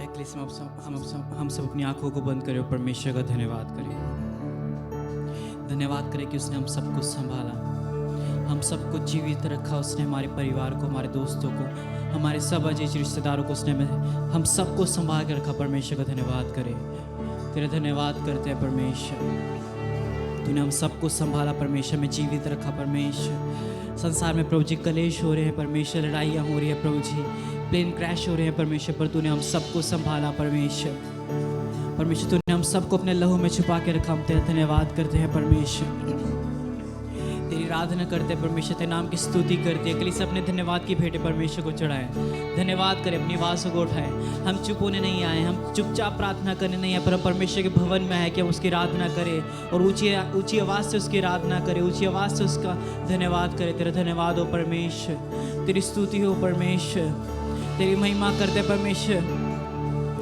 हम सब अपनी आंखों को बंद करें और परमेश्वर का धन्यवाद करें। धन्यवाद करें कि उसने हम सबको संभाला, हम सबको जीवित रखा। उसने हमारे परिवार को, हमारे दोस्तों को, हमारे सब अजीज रिश्तेदारों को उसने हम सबको संभाल के रखा। परमेश्वर का धन्यवाद करें। तेरा धन्यवाद करते हैं परमेश्वर, तूने हम सबको संभाला परमेश्वर, में जीवित रखा परमेश्वर। संसार में प्रभु जी कलेश हो रहे हैं परमेश्वर, लड़ाइयाँ हो रही है प्रभु जी, प्लेन क्रैश हो रहे हैं परमेश्वर, पर तूने हम सबको संभाला परमेश्वर। परमेश्वर तूने हम सबको अपने लहू में छुपा के रखा। हम तेरा धन्यवाद करते हैं परमेश्वर, तेरी आराधना करते हैं परमेश्वर, तेरे नाम की स्तुति करते हैं। कलीसिया अपने धन्यवाद की भेंट परमेश्वर को चढ़ाए। धन्यवाद करें, अपनी आवाज़ों को उठाए। हम चुप होने नहीं आए, हम चुपचाप प्रार्थना करने नहीं आए, पर हम परमेश्वर के भवन में आए कि हम उसकी आराधना करें और ऊंची आवाज़ से उसकी आराधना करें, ऊंची आवाज़ से उसका धन्यवाद करें। तेरा धन्यवाद हो परमेश्वर, तेरी स्तुति हो परमेश्वर, तेरी महिमा करते परमेश्वर।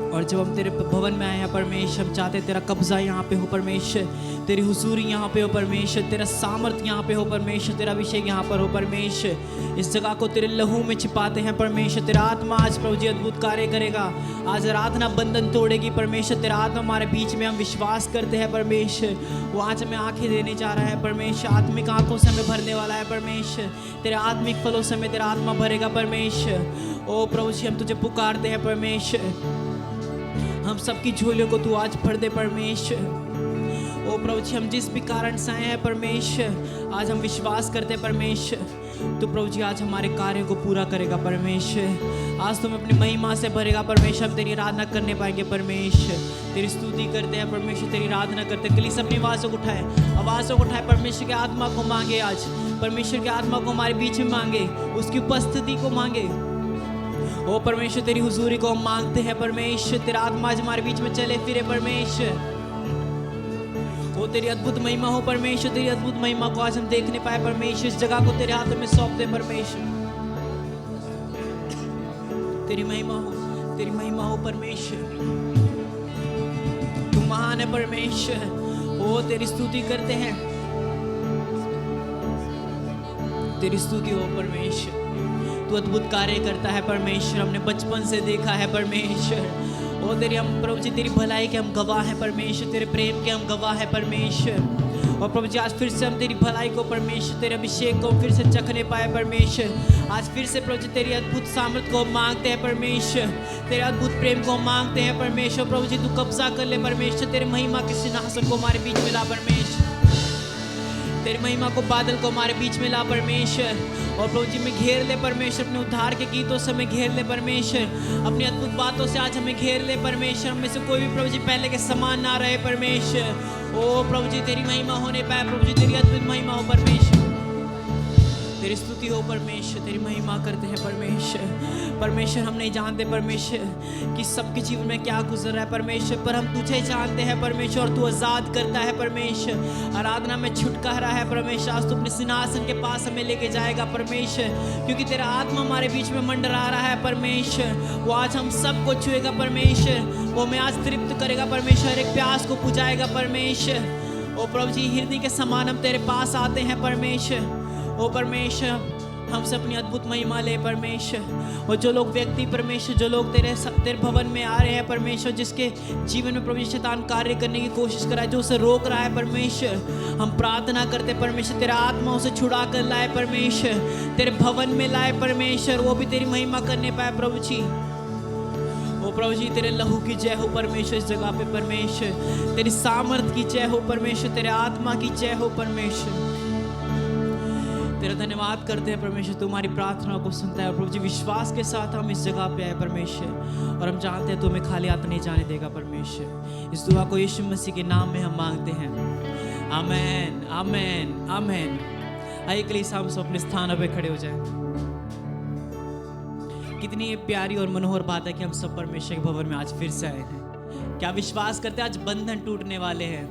और जब हम तेरे भवन में आए हैं परमेश्वर, हम चाहते तेरा कब्जा यहाँ पे हो परमेश्वर, तेरी हुजूरी यहाँ पे हो परमेश्वर, तेरा सामर्थ यहाँ पे हो परमेश्वर, तेरा अभिषेक यहाँ पर हो परमेश्वर। इस जगह को तेरे लहू में छिपाते हैं परमेश्वर। तेरा आत्मा आज प्रभु जी अद्भुत कार्य करेगा, आज आराधना बंधन तोड़ेगी परमेश्वर। तेरा आत्मा हमारे बीच में, हम विश्वास करते हैं परमेश्वर, वो आज हमें आंखें देने जा रहा है परमेश्वर। आत्मिक आंखों से हमें भरने वाला है परमेश्वर, तेरे आत्मिक फलों से हमें तेरा आत्मा भरेगा परमेश्वर। ओ प्रभु जी हम तुझे पुकारते हैं परमेश्वर, हम सबकी झोलियों को तू आज भर दे परमेश्वर। ओ प्रभु जी हम जिस भी कारण से आए हैं परमेश्वर, आज हम विश्वास करते हैं परमेश्वर, तो प्रभु जी आज हमारे कार्य को पूरा करेगा परमेश्वर। आज तुम अपनी महिमा से भरेगा परमेश्वर, हम तेरी आराधना करने पाएंगे परमेश्वर। तेरी स्तुति करते हैं परमेश्वर, तेरी आराधना करते हैं। कलीसिया अपनी आवाज़ों को उठाए, आवाज़ों को उठाए, परमेश्वर के आत्मा को मांगे। आज परमेश्वर के आत्मा को हमारे बीच में मांगे, उसकी उपस्थिति को मांगे। ओ परमेश्वर तेरी हुजूरी को हम मांगते हैं परमेश्वर, तेरा आत्मा आज हमारे बीच में चले फिरे परमेश्वर। ओ तेरी अद्भुत महिमा हो परमेश्वर, तेरी अद्भुत महिमा को आज हम देखने पाए परमेश्वर। इस जगह को तेरे हाथों में सौंप दे परमेश्वर, तेरी महिमा हो, तेरी महिमा हो परमेश्वर। तू महान है परमेश्वर। ओ तेरी स्तुति करते हैं, तेरी स्तुति हो परमेश्वर। तू अद्भुत कार्य करता है परमेश्वर, हमने बचपन से देखा है परमेश्वर। ओ तेरी हम प्रभु जी तेरी भलाई के हम गवाह हैं परमेश्वर, तेरे प्रेम के हम गवाह हैं परमेश्वर। और प्रभु जी आज फिर से हम तेरी भलाई को परमेश्वर, तेरे अभिषेक को फिर से चखने पाए परमेश्वर। आज फिर से प्रभु जी तेरी अद्भुत सामर्थ को मांगते हैं परमेश्वर, तेरे अद्भुत प्रेम को मांगते हैं परमेश्वर। प्रभु जी तू कब्जा कर ले परमेश्वर, तेरे महिमा के सिंहासन को हमारे बीच में ला परमेश्वर, तेरी महिमा को बादल को हमारे बीच में ला परमेश्वर। और प्रभु जी में घेर ले परमेश्वर, अपने उद्धार के गीतों से हमें घेर ले परमेश्वर, अपनी अद्भुत बातों से आज हमें घेर ले परमेश्वर। हमें से कोई भी प्रभु जी पहले के समान ना रहे परमेश्वर। ओ प्रभु जी तेरी महिमा होने पाए, प्रभु जी तेरी अद्भुत महिमा हो परमेश्वर, तेरी स्तुति हो परमेश्वर, तेरी महिमा करते हैं परमेश्वर। परमेश्वर हम नहीं जानते परमेश्वर कि सबके जीवन में क्या गुजर रहा है परमेश्वर, पर हम तुझे जानते हैं परमेश्वर, और तू आजाद करता है परमेश्वर। आराधना में छुटकारा है परमेश्वर, आज तू अपने सिंहासन के पास हमें लेके जाएगा परमेश्वर, क्योंकि तेरा आत्मा हमारे बीच में मंडरा रहा है परमेश्वर। वो आज हम सबको छुएगा परमेश्वर, वो हमें आज तृप्त करेगा परमेश्वर, एक प्यास को बुझाएगा परमेश्वर। ओ प्रभु जी हृदय के समान हम तेरे पास आते हैं परमेश्वर। ओ परमेश्वर हम से अपनी अद्भुत महिमा ले परमेश्वर। और जो लोग व्यक्ति परमेश्वर, जो लोग तेरे भवन में आ रहे हैं परमेश्वर, जिसके जीवन में प्रभु शैतान कार्य करने की कोशिश कर रहा है, जो उसे रोक रहा है परमेश्वर, हम प्रार्थना करते परमेश्वर तेरा आत्मा उसे छुड़ा कर लाए परमेश्वर, तेरे भवन में लाए परमेश्वर, वो भी तेरी महिमा करने पाए प्रभु जी। ओ प्रभु जी तेरे लहू की जय हो परमेश्वर, इस जगह पे परमेश्वर, तेरी सामर्थ की जय हो परमेश्वर, तेरे आत्मा की जय हो परमेश्वर। तेरा धन्यवाद करते हैं परमेश्वर, तुम्हारी प्रार्थना को सुनता है। और प्रभु जी विश्वास के साथ हम इस जगह पे आए परमेश्वर, और हम जानते हैं तुम्हें खाली हाथ नहीं जाने देगा परमेश्वर। इस दुआ को यीशु मसीह के नाम में हम मांगते हैं, आमेन आमेन आमेन। आइए कलीसिया हम सब अपने स्थानों पे खड़े हो जाएं। कितनी प्यारी और मनोहर बात है कि हम सब परमेश्वर के भवन में आज फिर से आए हैं। क्या विश्वास करते हैं आज बंधन टूटने वाले हैं?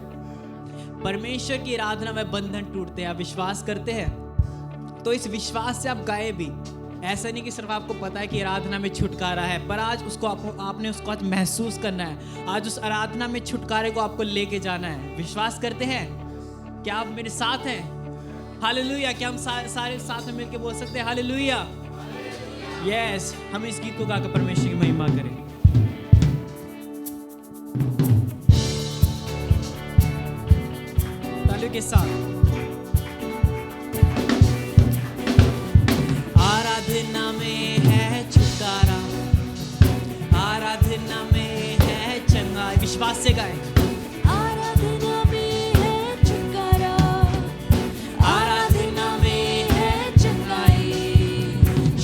परमेश्वर की आराधना में बंधन टूटते हैं, आप विश्वास करते हैं? तो इस विश्वास से आप गाए भी। ऐसा नहीं कि सिर्फ आपको पता है कि आराधना में छुटकारा है, पर आज उसको आपने उसको आज महसूस करना है। आज उस आराधना में छुटकारे को आपको लेके जाना है। विश्वास करते हैं? क्या आप मेरे साथ हैं? हालेलुया। क्या हम सारे साथ में मिलकर बोल सकते हैं हालेलुया? यस। हम इस गीत को गाकर परमेश्वर की महिमा करें। के साथ। आराधना में है छुटकारा, आराधना में है चंगाई। विश्वास से गाएं। आराधना में है छुटकारा, आराधना में है चंगाई।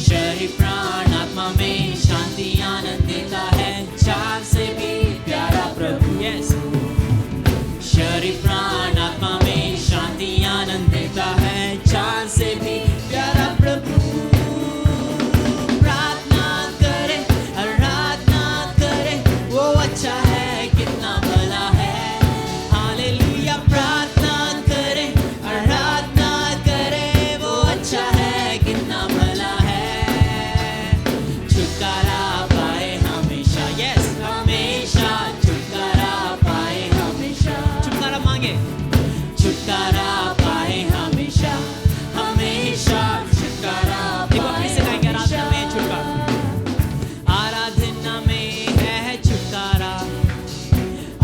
शरीर प्राण आत्मा में शांति आनंद देता है, चार से भी प्यारा प्रभु। यस, शरीर प्राण आत्मा में शांति आनंद देता है, चार से भी प्यारा प्रभु। प्रार्थना करे, आराधना करे, वो अच्छा है, कितना भला है। हालेलुया। प्रार्थना करे, आराधना करे, वो अच्छा है, कितना भला है। छुटकारा पाए हमेशा। यस, हमेशा छुटकारा पाए हमेशा। छुटकारा मांगे, छुटकारा पाए हमेशा, हमेशा छुटकारा पाए। फिर से गाएंगे। आराधना में छुटकारा, आराधना में है छुटकारा,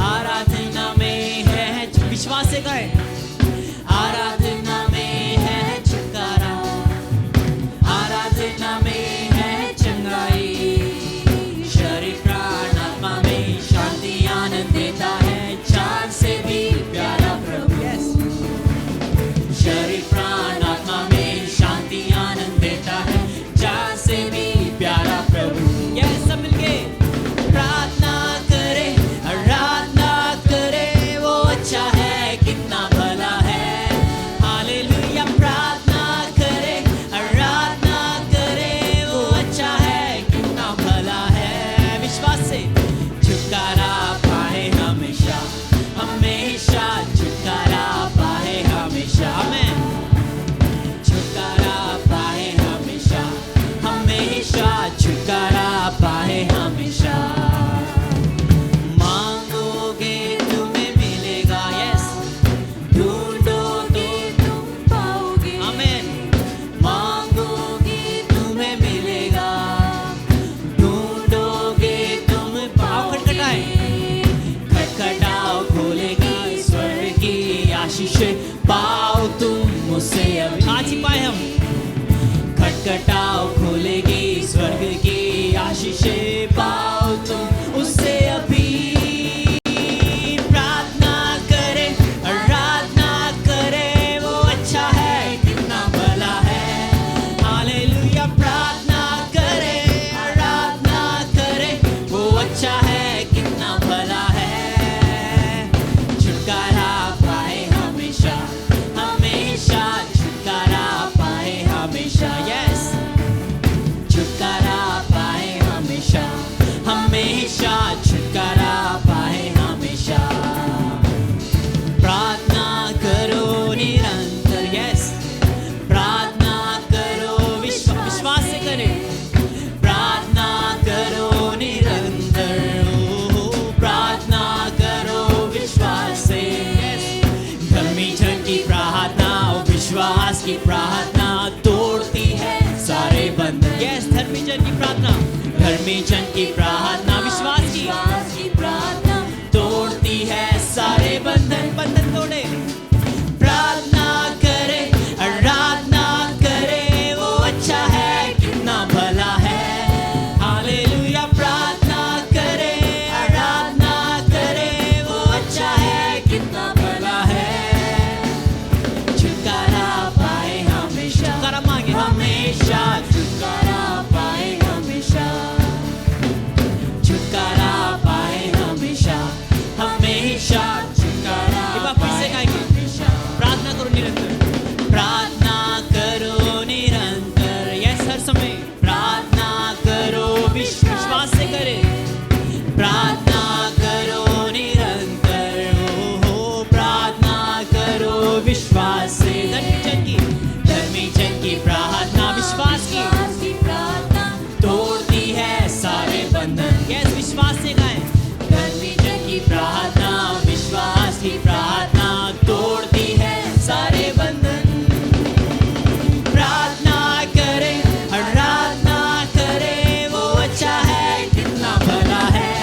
आराधना में है। विश्वास से गाएं। आराधना में है छुटकारा, आराधना में है चंगाई। शरीर प्राण आत्मा में शांति आनंद देता है, चार से भी प्यारा प्रभु। यस, शरीर प्राण आत्मा में शांति आनंद देता है, चार से भी प्यारा प्रभु। यस, सब मिलके प्रार्थना करे, आराधना करे, वो अच्छा है, कितना भला है। हालेलुया। प्रार्थना करे, आराधना करे, वो अच्छा है, कितना भला है। विश्वास से छुटकारा पाए हमेशा, हमेशा छुटकारा पाए हमेशा। आमेन। छुटकारा पाए हमेशा, हमेशा छुटकारा पाए हमेशा। मांगोगे तुम्हें मिलेगा। यस, ढूंढोगे तुम पाओगे। आमेन। मांगोगे तुम्हें मिलेगा, ढूंढोगे तुम पाओ। खटखटाए, खटखटाओ, खोलेगी स्वर्ग की आशीषें, पाओ तुम मुझसे अभी। आज ही पाए हम। खटखटाओ, खोलेगी स्वर्ग की आशीषें, पाओ तुम उससे अभी। प्रार्थना करे, आराधना करे, वो अच्छा है, कितना भला है। हालेलुया। प्रार्थना करे, आराधना करे, वो अच्छा है, कितना भला है। छुटकारा पाए हमेशा, हमेशा छुटकारा पाए हमेशा। यस, छुटकारा पाए हमेशा, हमेशा छुटकारा पाए हमेशा। प्रार्थना करो निरंतर। यस, प्रार्थना करो, विश्वास से करें। प्रार्थना करो निरंतर, प्रार्थना करो विश्वास से। यस, धर्मी जन की प्रार्थना, विश्वास की प्रार्थना तोड़ती है सारे बंधन। यस, धर्मी जन की प्रार्थना, धर्मी जन की प्रार्थना, विश्वास की प्रार्थना तोड़ती है सारे बंधन। बंधन तोड़े। प्रार्थना करे, आराधना करे, वो अच्छा है, कितना भला है। हालेलुया। प्रार्थना करे, आराधना करे, वो अच्छा है, कितना भला है। छुटकारा पाए हमेशा। छुटकारा मांगे, हमेशा छुटकारा पाए हमेशा। छुटकारा पाए हमेशा, हमेशा छुटकारा। एक बार फिर से गाएंगे। प्रार्थना करो निरंतर, प्रार्थना करो निरंतर। यस, हर समय प्रार्थना करो, विश्वास से करे। प्रार्थना करो निरंतर, हो प्रार्थना करो विश्वास से। धर्मी जन की प्रार्थना, विश्वास की प्रार्थना तोड़ती है सारे बंधन। यस, विश्वास से गाएं। धर्मी जन की प्रार्थना, विश्वास की प्रार्थना तोड़ती है सारे बंधन। प्रार्थना करे, आराधना करे, वो अच्छा है, कितना भला है।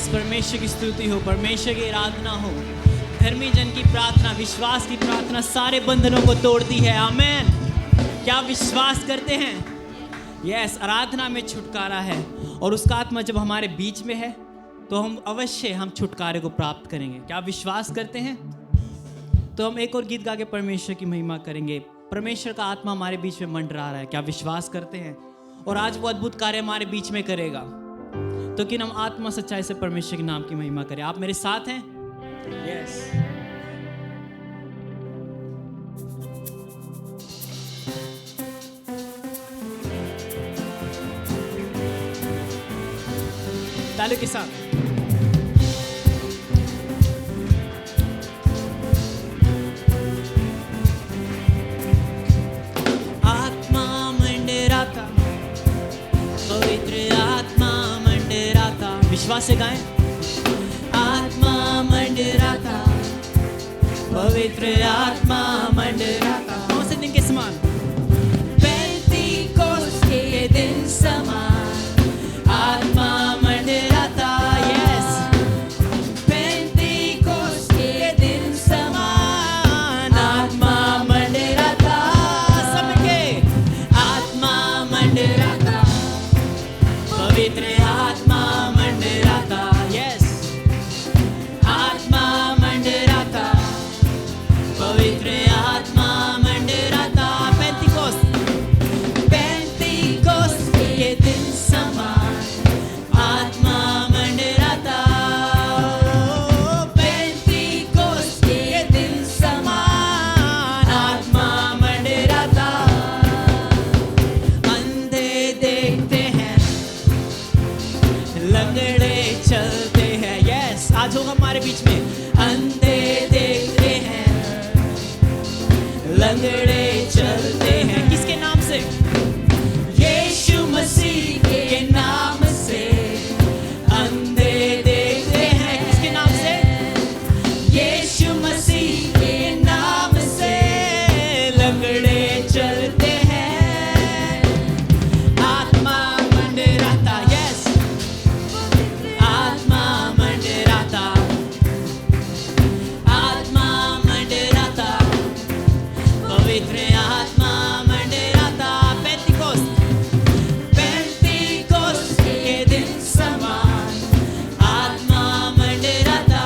यस, परमेश्वर की स्तुति हो, परमेश्वर की आराधना हो। धर्मी जन की प्रार्थना, विश्वास की प्रार्थना सारे बंधनों को तोड़ती है। आमेन। क्या आप विश्वास करते हैं? यस, आराधना में छुटकारा है और उसका आत्मा जब हमारे बीच में है तो हम अवश्य हम छुटकारे को प्राप्त करेंगे। क्या आप विश्वास करते हैं? तो हम एक और गीत गा के परमेश्वर की महिमा करेंगे। परमेश्वर का आत्मा हमारे बीच में मंडरा रहा है। क्या आप विश्वास करते हैं? और आज वो अद्भुत कार्य हमारे बीच में करेगा। तो कि हम आत्मा सच्चाई से परमेश्वर के नाम की महिमा करें। आप मेरे साथ हैं? यस। तालियों के साथ। आत्मा मंडराता, पवित्र आत्मा मंडराता, विश्वास से गाएं। आत्मा मंडराता, पवित्र आत्मा मंडराता, कौन से दिन के समान? पेंतीकोस्त के दिन समान आत्मा मंडराता। यस, पेंतीकोस्त के दिन समान आत्मा मंडराता। सबके आत्मा मंडराता, पवित्र आत्मा मंडराता। यस, आत्मा मंडराता, पवित्र आत्मा मंडराता। पेंतीकोस्त के दिन समान आत्मा मंडराता। पेंतीकोस्त के दिन समान आत्मा मंडराता। अंधे देखते हैं, लंगड़े चलते हैं। यस, आज होगा हमारे बीच में। अंधे देखते हैं, लंगड़े चलते हैं, किसके नाम से? यीशु मसीह के नाम से। अंधे देखते हैं, किसके नाम से? यीशु मसीह के नाम से। लंगड़े चलते हैं, आत्मा मंडराता। यस, आत्मा मंडराता, आत्मा मंडराता, पवित्र आत्मा मंडराता। पेंतीकोस्त के दिन समान आत्मा मंडराता।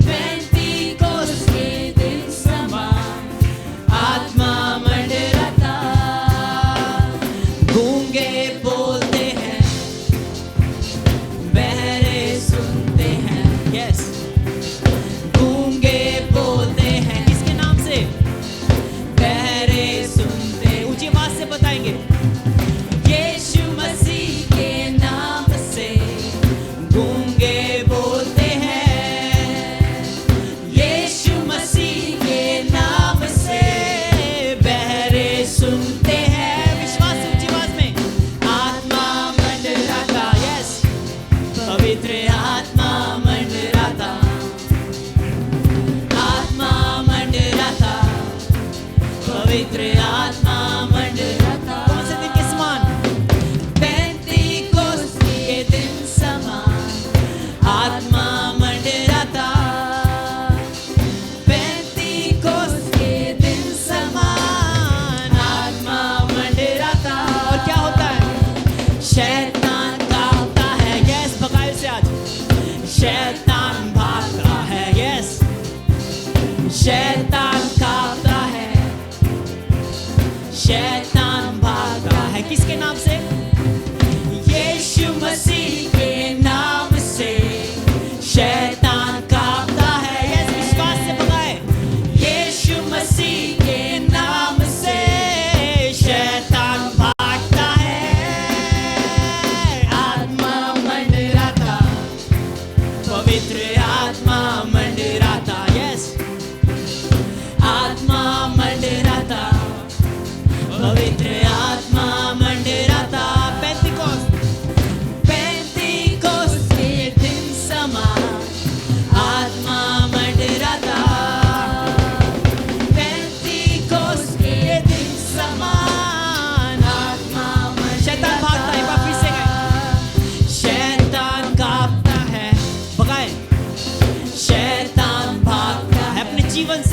पेंतीकोस्त के दिन समान आत्मा मंडराता। गूंगे बोलते हैं, बहरे सुनते हैं। यस, गूंगे बोलते हैं, किसके नाम से? बहरे सुनते। ऊंची आवाज से बताएंगे। यीशु मसीह के नाम से गूंगे बोलते हैं। यीशु मसीह के नाम से बहरे सुनते हैं। विश्वास से ऊंची आवाज में। आत्मा मंडराता। यस, पवित्र आत्मा मंडराता, आत्मा मंडराता, पवित्र आत्मा मंडराता। कौन से दिन के समान? पेंतीकोस्त के दिन समान आत्मा मंडराता। पेंतीकोस्त के दिन समान आत्मा मंडराता। और क्या होता है? शैतान कांपता है। यस, भगाए से आज। शैतान भागता है। यस, शैतान कांपता है, शैतान भागता है, किसके नाम से? यीशु मसीह के नाम से शैतान कांपता है। यस, विश्वास से भगाए। यीशु मसीह के नाम से शैतान भागता है। आत्मा मंडराता, पवित्र आत्मा मंडराता। यस, आत्मा मंडराता, पवित्र आत्मा मंडराता।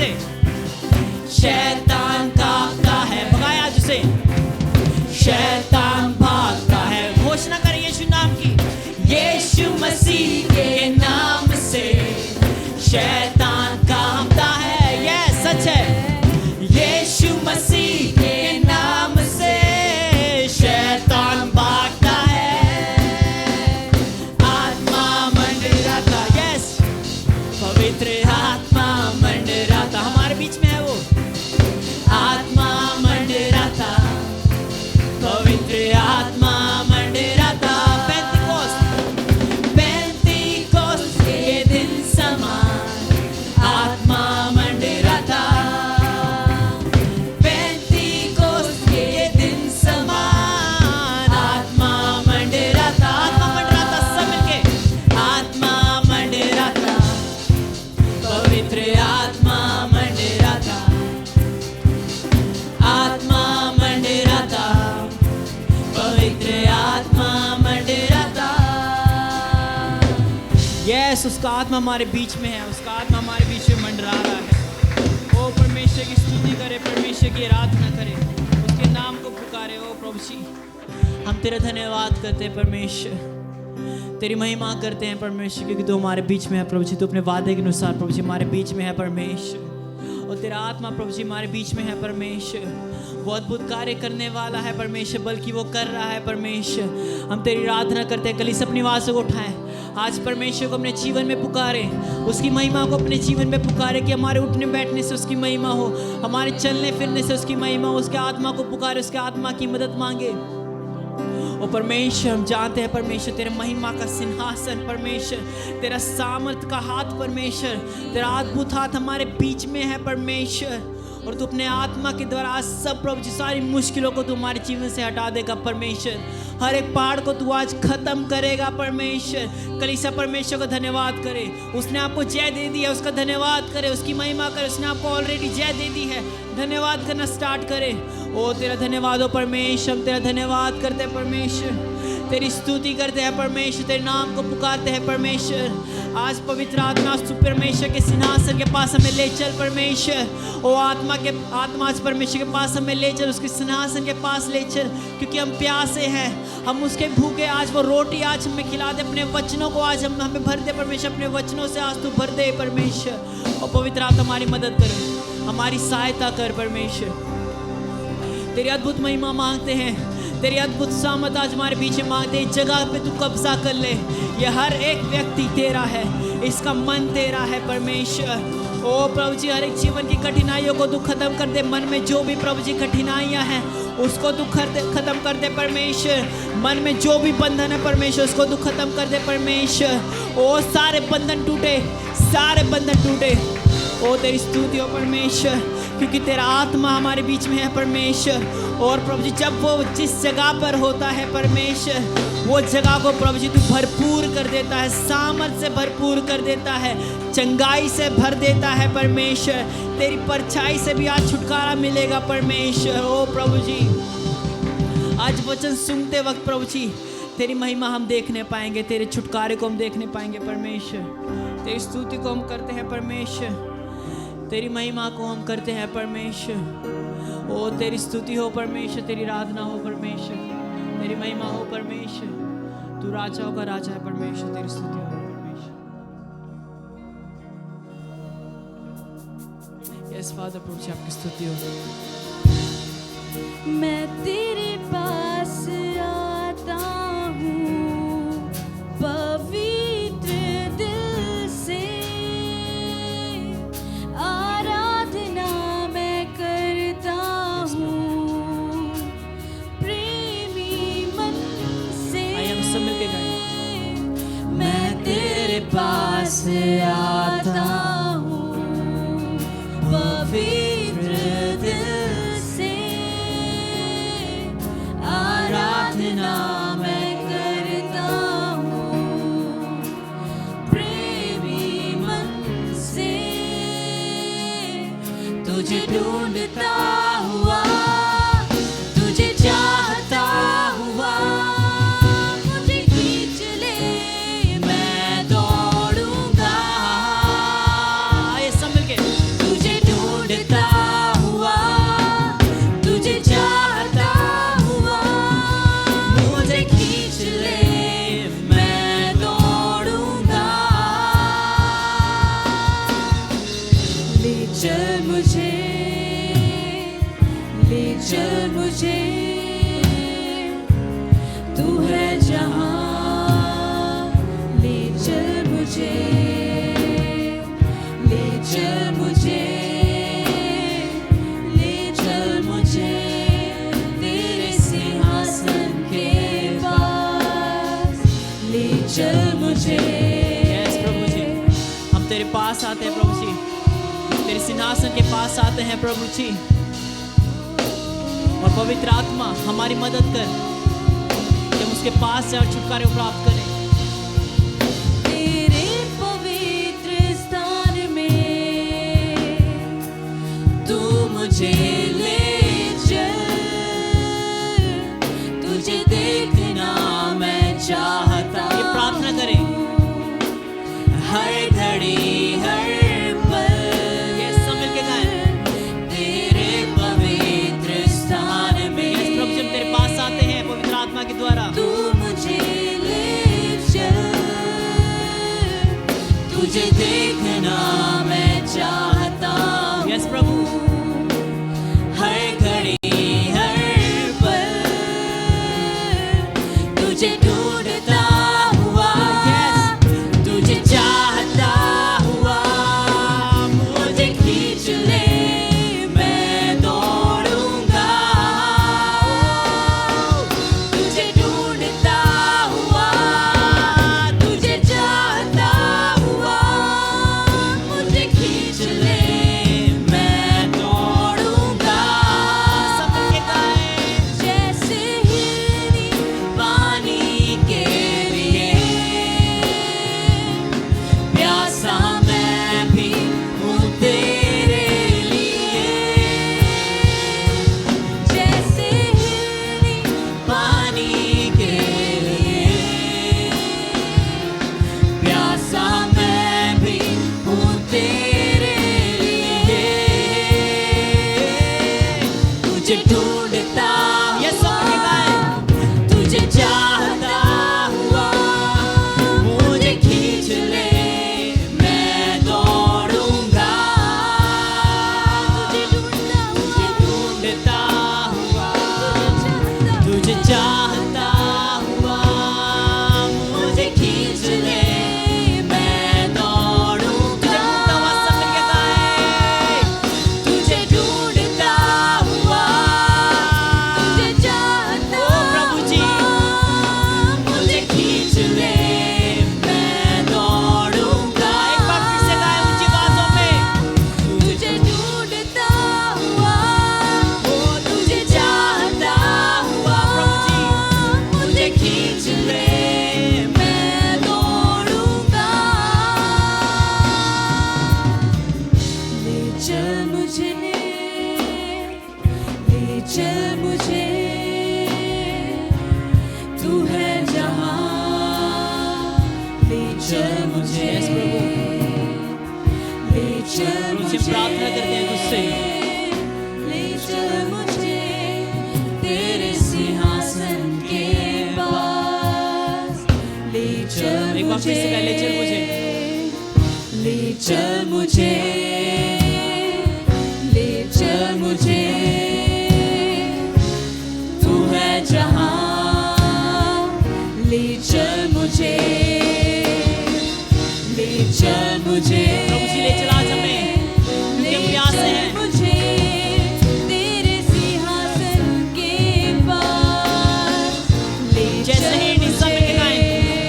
से शैतान कांपता है, भगाए आज उसे, शैतान भागता है। घोषणा करें यीशु नाम की, यीशु मसीह के नाम से शैतान कांपता है। ये सच है, यीशु मसीह के नाम से शैतान भागता है, आत्मा मंडराता, यस, पवित्र आत्मा मंडराता, हमारे बीच में है वो, आत्मा मंडराता, पवित्र आत्मा मंडराता। पेंतीकोस्त के दिन समान आत्मा मंडराता, पेंतीकोस्त के दिन समान आत्मा मंडराता, आत्मा मंडराता, सब मिलके, आत्मा मंडराता, पवित्र आत्मा मंडराता, आत्मा मंडराता, पवित्र आत्मा मंडराता। यस, उसका आत्मा हमारे बीच में है, उसका आत्मा हमारे बीच में मंडरा रहा है। ओ परमेश्वर की स्तुति करे, परमेश्वर की आराधना करे, उसके नाम को पुकारे। ओ प्रभु जी, हम तेरा धन्यवाद करते हैं परमेश्वर, तेरी महिमा करते हैं परमेश्वर, क्योंकि तू हमारे बीच में है प्रभु जी। तू अपने वादे के अनुसार प्रभु जी हमारे बीच में है परमेश्वर, और तेरा आत्मा प्रभु जी हमारे बीच में है परमेश्वर। वो अद्भुत कार्य करने वाला है परमेश्वर, बल्कि वो कर रहा है परमेश्वर। हम तेरी आराधना करते हैं, कलीसिया अपनी आवाज़ को उठाएं आज, परमेश्वर को अपने जीवन में पुकारे, उसकी महिमा को अपने जीवन में पुकारे, कि हमारे उठने बैठने से उसकी महिमा हो, हमारे चलने फिरने से उसकी महिमा हो। उसके आत्मा को पुकारे, उसके आत्मा की मदद मांगे। ओ परमेश्वर, हम जानते हैं परमेश्वर तेरे महिमा का सिंहासन परमेश्वर, तेरा सामर्थ का हाथ परमेश्वर, तेरा अद्भुत हाथ हमारे बीच में है परमेश्वर। और तू अपने आत्मा के द्वारा आज सब प्रभु जी सारी मुश्किलों को तू हमारे जीवन से हटा देगा परमेश्वर। हर एक पहाड़ को तू आज खत्म करेगा परमेश्वर। कलीसिया परमेश्वर का धन्यवाद करे, उसने आपको जय दे दी है, उसका धन्यवाद करे, उसकी महिमा करे, उसने आपको ऑलरेडी जय दे दी है। धन्यवाद करना स्टार्ट करे। ओ तेरा धन्यवाद हो परमेश्वर, हम तेरा धन्यवाद करते हैं परमेश्वर, तेरी स्तुति करते हैं परमेश्वर, तेरे नाम को पुकारते हैं परमेश्वर। आज पवित्र आत्मा परमेश्वर के सिंहासन के पास हमें ले चल परमेश्वर। ओ आत्मा आज परमेश्वर के पास हमें ले चल, उसके सिंहासन के पास ले चल, क्योंकि हम प्यासे हैं, हम उसके भूखे। आज वो रोटी आज हमें खिला दे, अपने वचनों को आज हमें भर दे परमेश्वर, अपने वचनों से आज तू भर दे परमेश्वर। और पवित्र आत्मा हमारी मदद कर, हमारी सहायता कर परमेश्वर। तेरी अद्भुत महिमा मांगते हैं, तेरी अद्भुत सामर्थ आज हमारे पीछे मांगते हैं। इस जगह पे तू कब्जा कर ले, ये हर एक व्यक्ति तेरा है, इसका मन तेरा है परमेश्वर। ओ प्रभु जी, हर एक जीवन की कठिनाइयों को तू खत्म कर दे। मन में जो भी प्रभु जी कठिनाइयाँ हैं उसको तू खत्म कर दे परमेश्वर। मन में जो भी बंधन है परमेश्वर उसको तू खत्म कर दे परमेश्वर। ओ सारे बंधन टूटे, सारे बंधन टूटे। ओ तेरी स्तुति हो परमेश्वर, क्योंकि तेरा आत्मा हमारे बीच में है परमेश्वर। और प्रभु जी, जब वो जिस जगह पर होता है परमेश्वर, वो जगह को प्रभु जी तू भरपूर कर देता है, सामर्थ से भरपूर कर देता है, चंगाई से भर देता है परमेश्वर। तेरी परछाई से भी आज छुटकारा मिलेगा परमेश्वर। ओ प्रभु जी, आज वचन सुनते वक्त प्रभु जी तेरी महिमा हम देखने पाएंगे, तेरे छुटकारे को हम देखने पाएंगे परमेश्वर। तेरी स्तुति को हम करते हैं परमेश्वर, तेरी महिमा को हम करते हैं परमेश्वर। ओ तेरी स्तुति हो परमेश्वर, तेरी आराधना हो परमेश्वर, तेरी महिमा हो परमेश्वर। तू राजाओं का राजा है परमेश्वर, तेरी स्तुति हो परमेश्वर। यस फादर, प्रभु जी आपकी स्तुति हो। मैं तेरे पास आता हूँ पवित्र दिल से, आराधना मैं करता हूँ प्रेमी मन से। आइए हम सब मिलके गाएं। मैं तेरे पास आता हूँ पवित्र दिल से, आराधना मैं करता हूँ प्रेमी मन से। तुझे ढूंढता हुआ, तुझे चाहता हुआ, मुझे खींच ले मैं दौड़ूंगा। तू है जहाँ, ले चल मुझे, ले चल मुझे, ले चल मुझे तेरे सिंहासन के पास, ले चल मुझे। यस प्रभु जी, हम तेरे पास आते हैं प्रभु जी, तेरे सिंहासन के पास आते हैं प्रभु जी। और पवित्र आत्मा हमारी मदद कर कि हम उसके पास से और छुटकारे प्राप्त करें। तेरे पवित्र स्थान में तू मुझे ले चल, तुझे देखना मैं चाहता ये प्रार्थना करें हर घड़ी हर पल। ये सब मिलके गाएं। तेरे पवित्र स्थान में यस प्रभु जी, हम तेरे पास आते हैं पवित्र आत्मा के द्वारा। तू मुझे ले चल, तुझे देखना मैं चाहता हूँ। यस प्रभु, हर घड़ी हर पल तुझे ढूंढता हुआ, तुझे चाहता हुआ, मुझे खींच ले मैं दौड़ूंगा। तुझे ढूंढता हुआ, तुझे चाहता हुआ, मुझे खींच ले मैं दौड़ूंगा। सब मिलके गाएं। जैसे हिरनी पानी के लिए प्यासा मैं भी हूँ तेरे लिए। जैसे हिरनी पानी के लिए प्यासा मैं भी हूँ तेरे लिए। तुझे ढूंढता ये सब मिलके गाएं। तुझे चाहता हुआ, मुझे खींच ले मैं दौड़ूंगा। तुझे ढूंढता हुआ, तुझे चाहता हुआ, मुझे खींच ले मैं दौड़ूंगा। सब मिलके गाएं। तुझे ढूंढता हुआ, तुझे चाहता ओ प्रभु जी। हुआ, मुझे खींच ले मैं दौड़ूंगा। एक बार फिर से गाएं ऊंची आवाजों में। तुझे ढूंढता हुआ, तुझे चाहता हुआ, मुझे खींच ले मैं दौड़ूंगा। ले चल मुझे, ले चल मुझे, तू है जहाँ, ले चल मुझे, यस प्रभु। ले चल प्रभु जी, मुझे, प्रार्थना करते हैं तुझसे। ले चल मुझे तेरे सिंहासन के पास, ले चल एक बार फिर से गाएं, ले चल मुझे। ले चल मुझे, ले चल मुझे, तू है जहाँ, ले चल मुझे, ले चल मुझे। प्रभु जी, ले चल आज हमें, क्योंकि हम प्यासे हैं। मुझे तेरे सिंहासन के पास, ले जैसे हिरनी, सब मिलके गाएं।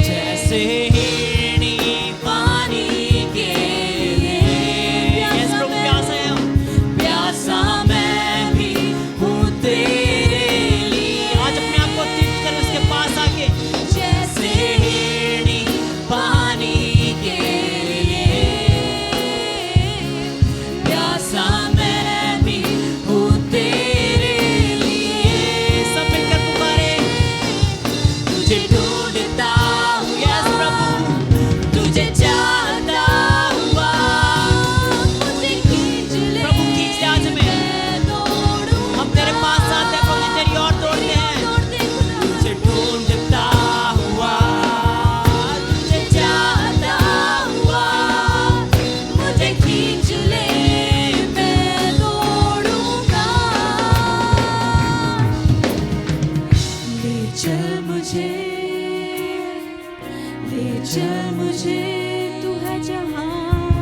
जैसे हिरनी पानी के लिए यस प्रभु चल मुझे, ले चल मुझे, तू है जहाँ,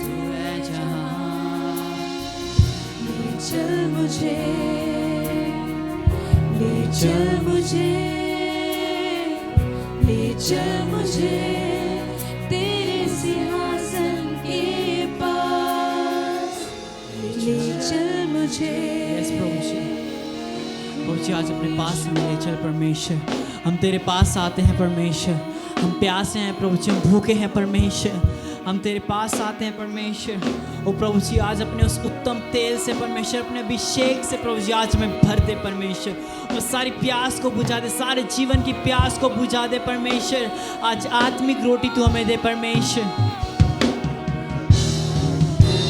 तू है जहाँ। ले चल मुझे, ले चल मुझे, ले चल मुझे तेरे सिंहासन के पास, ले चल मुझे। यस प्रभु जी, प्रभु जी आज अपने पास हमें ले चल परमेश्वर। हम तेरे पास आते हैं परमेश्वर। हम प्यासे हैं प्रभु जी, हम भूखे हैं परमेश्वर। हम तेरे पास आते हैं परमेश्वर। ओ प्रभु जी आज अपने उस उत्तम तेल से परमेश्वर, अपने अभिषेक से प्रभु जी आज हमें भर दे परमेश्वर। और सारी प्यास को बुझा दे, सारे जीवन की प्यास को बुझा दे परमेश्वर। आज आत्मिक रोटी तू हमें दे परमेश्वर।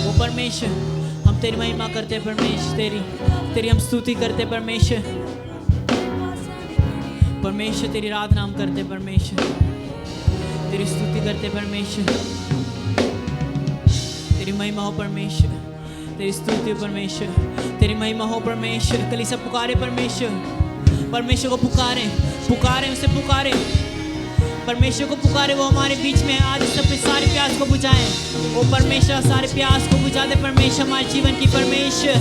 ओ परमेश्वर हम तेरी महिमा करते हैं परमेश्वर, तेरी हम स्तुति करते हैं परमेश्वर। परमेश्वर तेरी आराधना हम करते हैं परमेश्वर, तेरी स्तुति करते हैं परमेश्वर। तेरी महिमा हो परमेश्वर, तेरी स्तुति हो परमेश्वर, तेरी महिमा हो परमेश्वर। कलीसिया पुकारे परमेश्वर, परमेश्वर को पुकारे, पुकारे उसे पुकारे, परमेश्वर को पुकारे। वो हमारे बीच में है। आज सब सारी प्यास को बुझाएं। ओ परमेश्वर सारे प्यास को बुझा दे परमेश्वर हमारे जीवन की परमेश्वर।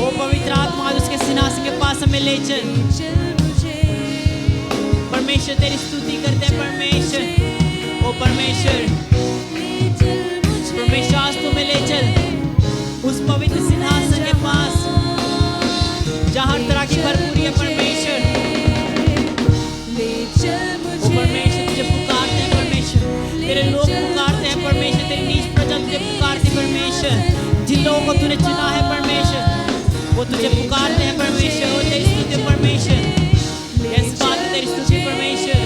ओ पवित्र आत्मा आज उसके सिंहासन के पास हमें ले चल परमेश्वर। तेरी स्तुति करते हैं परमेश्वर। ओ परमेश्वर, परमेश्वर आज तुम्हें ले चल उस पवित्र सिंहासन के पास जहाँ हर तरह की भरपूरी है परमेश्वर। ओ परमेश्वर तुझे पुकारते हैं परमेश्वर, तेरे लोग पुकारते हैं परमेश्वर, तेरी नीच प्रजा तुझे पुकारती है परमेश्वर। जिन लोगों को तूने चुना है परमेश्वर वो तुझे पुकारते हैं परमेश्वर। और तेरी स्तुति परमेश्वर, इस बात तेरी स्तुति परमेश्वर,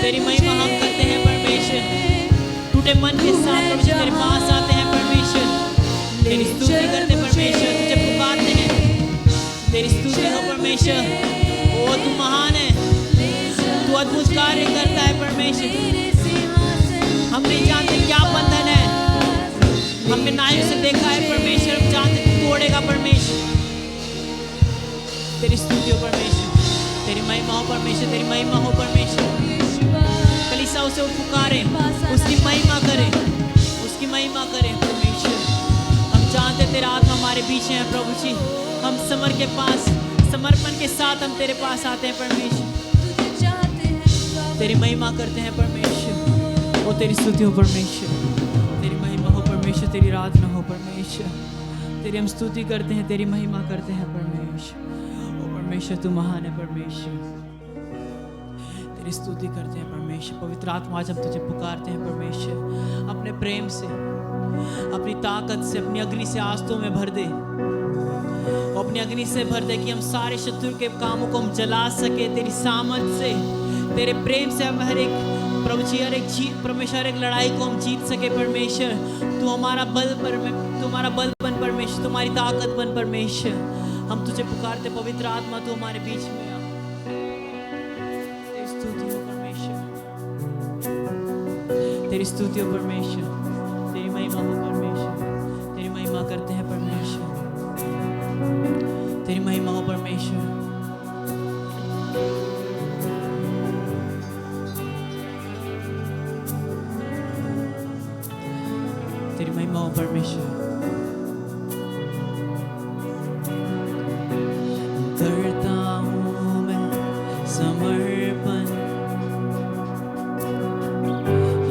तेरी महिमा हम करते हैं परमेश्वर। टूटे मन के साथ परमेश्वर तेरे पास आते हैं परमेश्वर, तेरी स्तुति करते परमेश्वर, तुझे पुकारते हैं। तेरी स्तुति हो परमेश्वर। ओ तू महान है, तू अद्भुत कार्य करता है परमेश्वर। हम नहीं जानते क्या बंधन है, हमने नाइयों से देखा है परमेश्वर, हम जानते तू तोड़ेगा परमेश्वर। तेरी स्तुति हो परमेश्वर, तेरी महिमा हो परमेश्वर, तेरी महिमा हो परमेश्वर। कलीसिया उसे पुकारे, उसकी महिमा करे, उसकी महिमा करे परमेश्वर। हम जानते तेरा आत्मा हमारे बीच है प्रभु जी। हम समर के पास समर्पण के साथ हम तेरे पास आते हैं परमेश्वर, तेरी महिमा करते हैं परमेश्वर। ओ तेरी स्तुति हो परमेश्वर, तेरी महिमा हो परमेश्वर, तेरी आराधना हो परमेश्वर, तेरी हम स्तुति करते हैं, तेरी महिमा करते हैं परमेश्वर। ओ परमेश्वर तू महान है परमेश्वर, तेरी स्तुति करते हैं परमेश्वर। पवित्र आत्मा आज हम तुझे पुकारते हैं परमेश्वर, अपने प्रेम से, अपनी ताकत से, अपनी अग्नि से आज तो हमें भर दे, अपनी अग्नि से भर दे कि हम सारे शत्रु के कामों को हम जला सके। तेरी सामर्थ से, तेरे प्रेम से हम हर एक प्रभु जी, हर एक परमेश्वर, हर एक लड़ाई को हम जीत सके परमेश्वर। तू हमारा बल तुम्हारा बल बन परमेश्वर, तुम्हारी ताकत बन परमेश्वर। हम तुझे पुकारते पवित्र आत्मा, तू हमारे बीच में आ। तेरी स्तुति हो परमेश्वर, तेरी स्तुति हो परमेश्वर, तेरी महिमा हो परमेश्वर, तेरी महिमा करते हैं परमेश्वर, तेरी महिमा हो परमेश्वर। तेरी महिमा हो परमेश्वर। करता हूँ मैं समर्पण,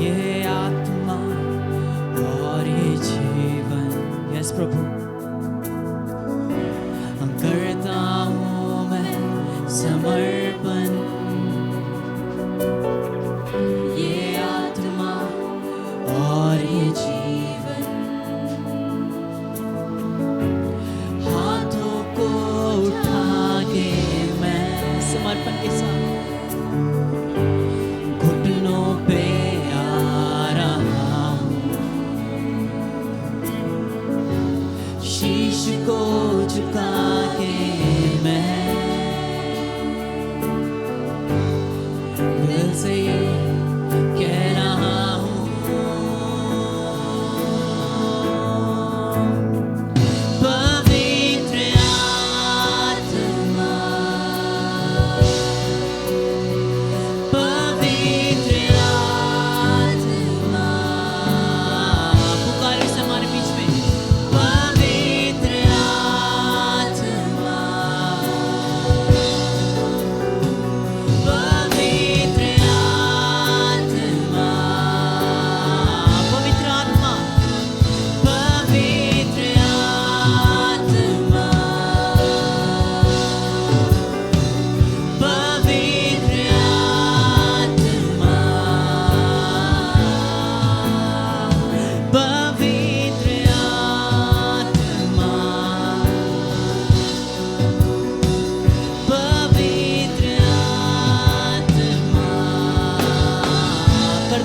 ये आत्मा और ये जीवन। यस प्रभु, करता हूँ मैं समर्पण, ये आत्मा और ये जीवन। हाथों को उठा के मैं समर्पण के साथ घुटनों पे आ रहा हूँ, शीश को झुका के मैं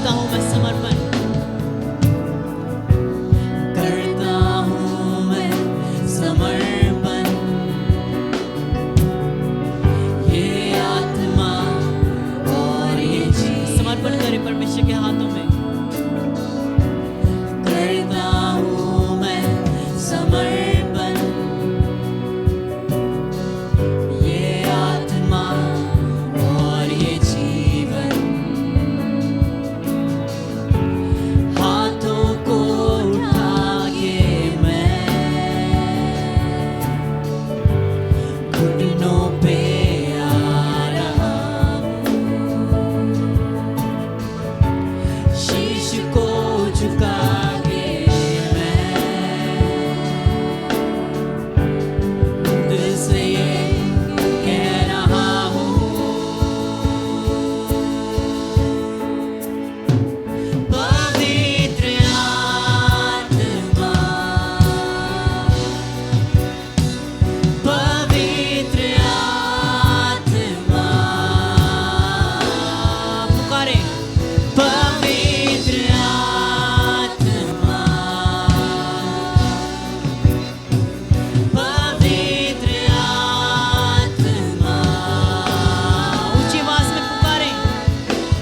करता हूँ मैं समर्पण, करता हूँ मैं समर्पण, ये आत्मा और ये जीवन समर्पण करें परमेश्वर के हाथों में। करता हूँ मैं समर्पण, ये आत्मा और ये जीवन हाथों को उठा के मैं घुटनों पे आ रहा हूँ, शीश को झुका के मैं दिल से ये कह रहा हूँ, पवित्र आत्मा, पवित्र आत्मा, पुकारे पवित्र आत्मा, पवित्र आत्मा, ऊंची आवाज में पुकारे,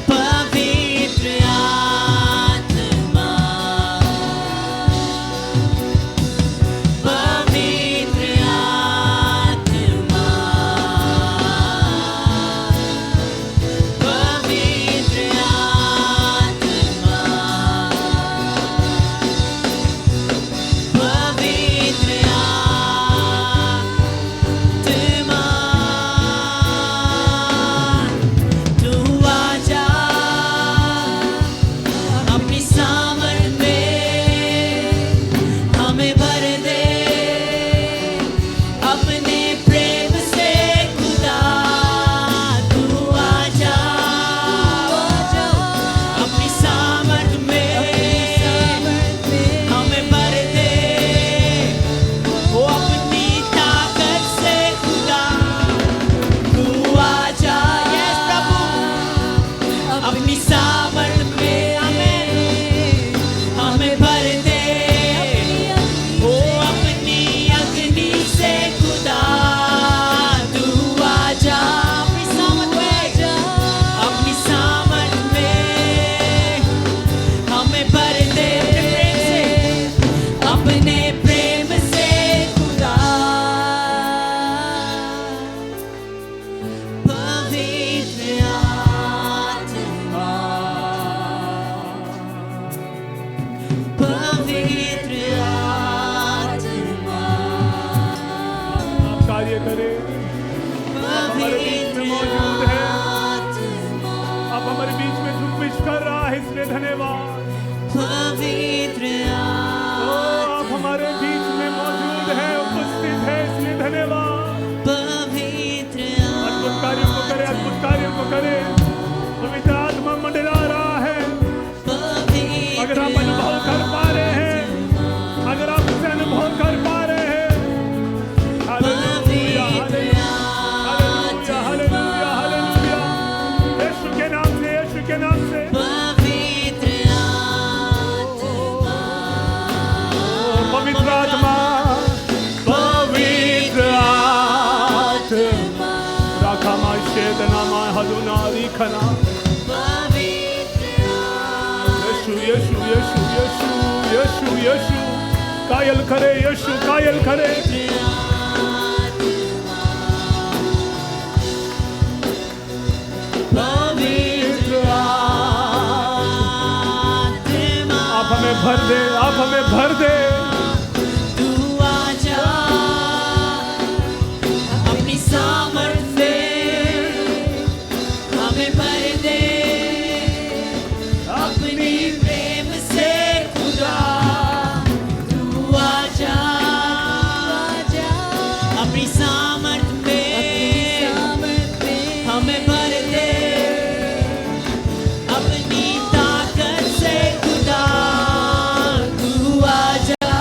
पवित्र आत्मा, पवित्र आत्मा, पवित्र आत्मा, पवित्र आत्मा, तू आजा अपनी सामर्थ में हमें भर दे, अपने प्रेम से खुदा, तू आजा अपनी सामर्थ में हमें भर दे, वो अपनी ताकत से खुदा, तू आजा यस प्रभु अपनी सामर्थ में हमें भर दे, वो अपनी अग्नि से खुदा, तू आजा अपनी सामर्थ में हमें भर दे, अपने प्रेम से खुदा, पवित्र आत्मा, पवित्र आत्मा, आप कार्य करें। हमारे बीच में मौजूद है, आत्मा, आप हमारे बीच में झुकमिच कर रहा है, इसलिए धन्यवाद। पवित्र आप हमारे बीच में मौजूद है, उपस्थित है, इसलिए धन्यवाद। पवित्र अद्भुत कार्यों को करे, अद्भुत कार्यों को करे। पवित्र आत्मा मंडरा रहा है। अगर आप अनुभव कर पा रहे हैं, अगर आप उसे अनुभव कर पा रहे हैं, हालेलुया, हालेलुया, हालेलुया, हालेलुया, यीशु के नाम से, यीशु के नाम से। पवित्र आत्मा, पवित्र आत्मा, पवित्र आत्मा, राखामा शेदनामा हलुनारी खना, यीशु यीशु यीशु यीशु यीशु यीशु, कायल करे, यीशु कायल करे। पवित्र आत्मा, आप हमें भर दे, आप हमें भर दे। तू आजा अपनी सामर्थ से हमें भर दे, अपनी प्रेम से खुदा, तू आजा अपनी सामर्थ में हमें भर दे, अपनी ताकत से खुदा, तू आजा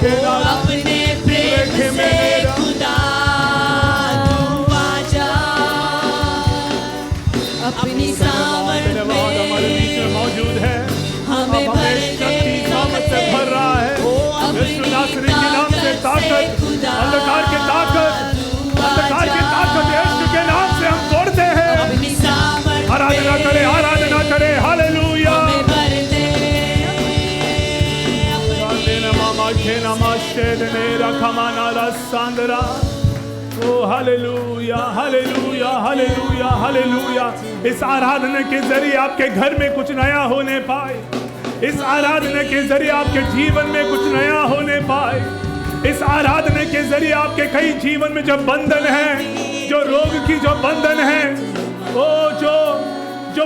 अपने प्रेम से खुदा तू आजा, अपनी सामर्थ में हमारे बीच में मौजूद है, हमें भर शक्ति सामर्थ से भर रहा है। यीशु नासरी के नाम से ताकत, अंधकार की ताकत, अंधकार की ताकत यीशु के नाम से हम तोड़ते हैं। अपनी सामर्थ आराधना करें, आराधना करें, हालेलुया। ओ हालेलुया, हालेलुया, हालेलुया, हालेलुया। इस आराधना के जरिए आपके घर में कुछ नया होने पाए, इस आराधना के जरिए आपके जीवन में कुछ नया होने पाए, इस आराधना के जरिए आपके कई जीवन में जो बंधन है, जो रोग की जो बंधन है, वो जो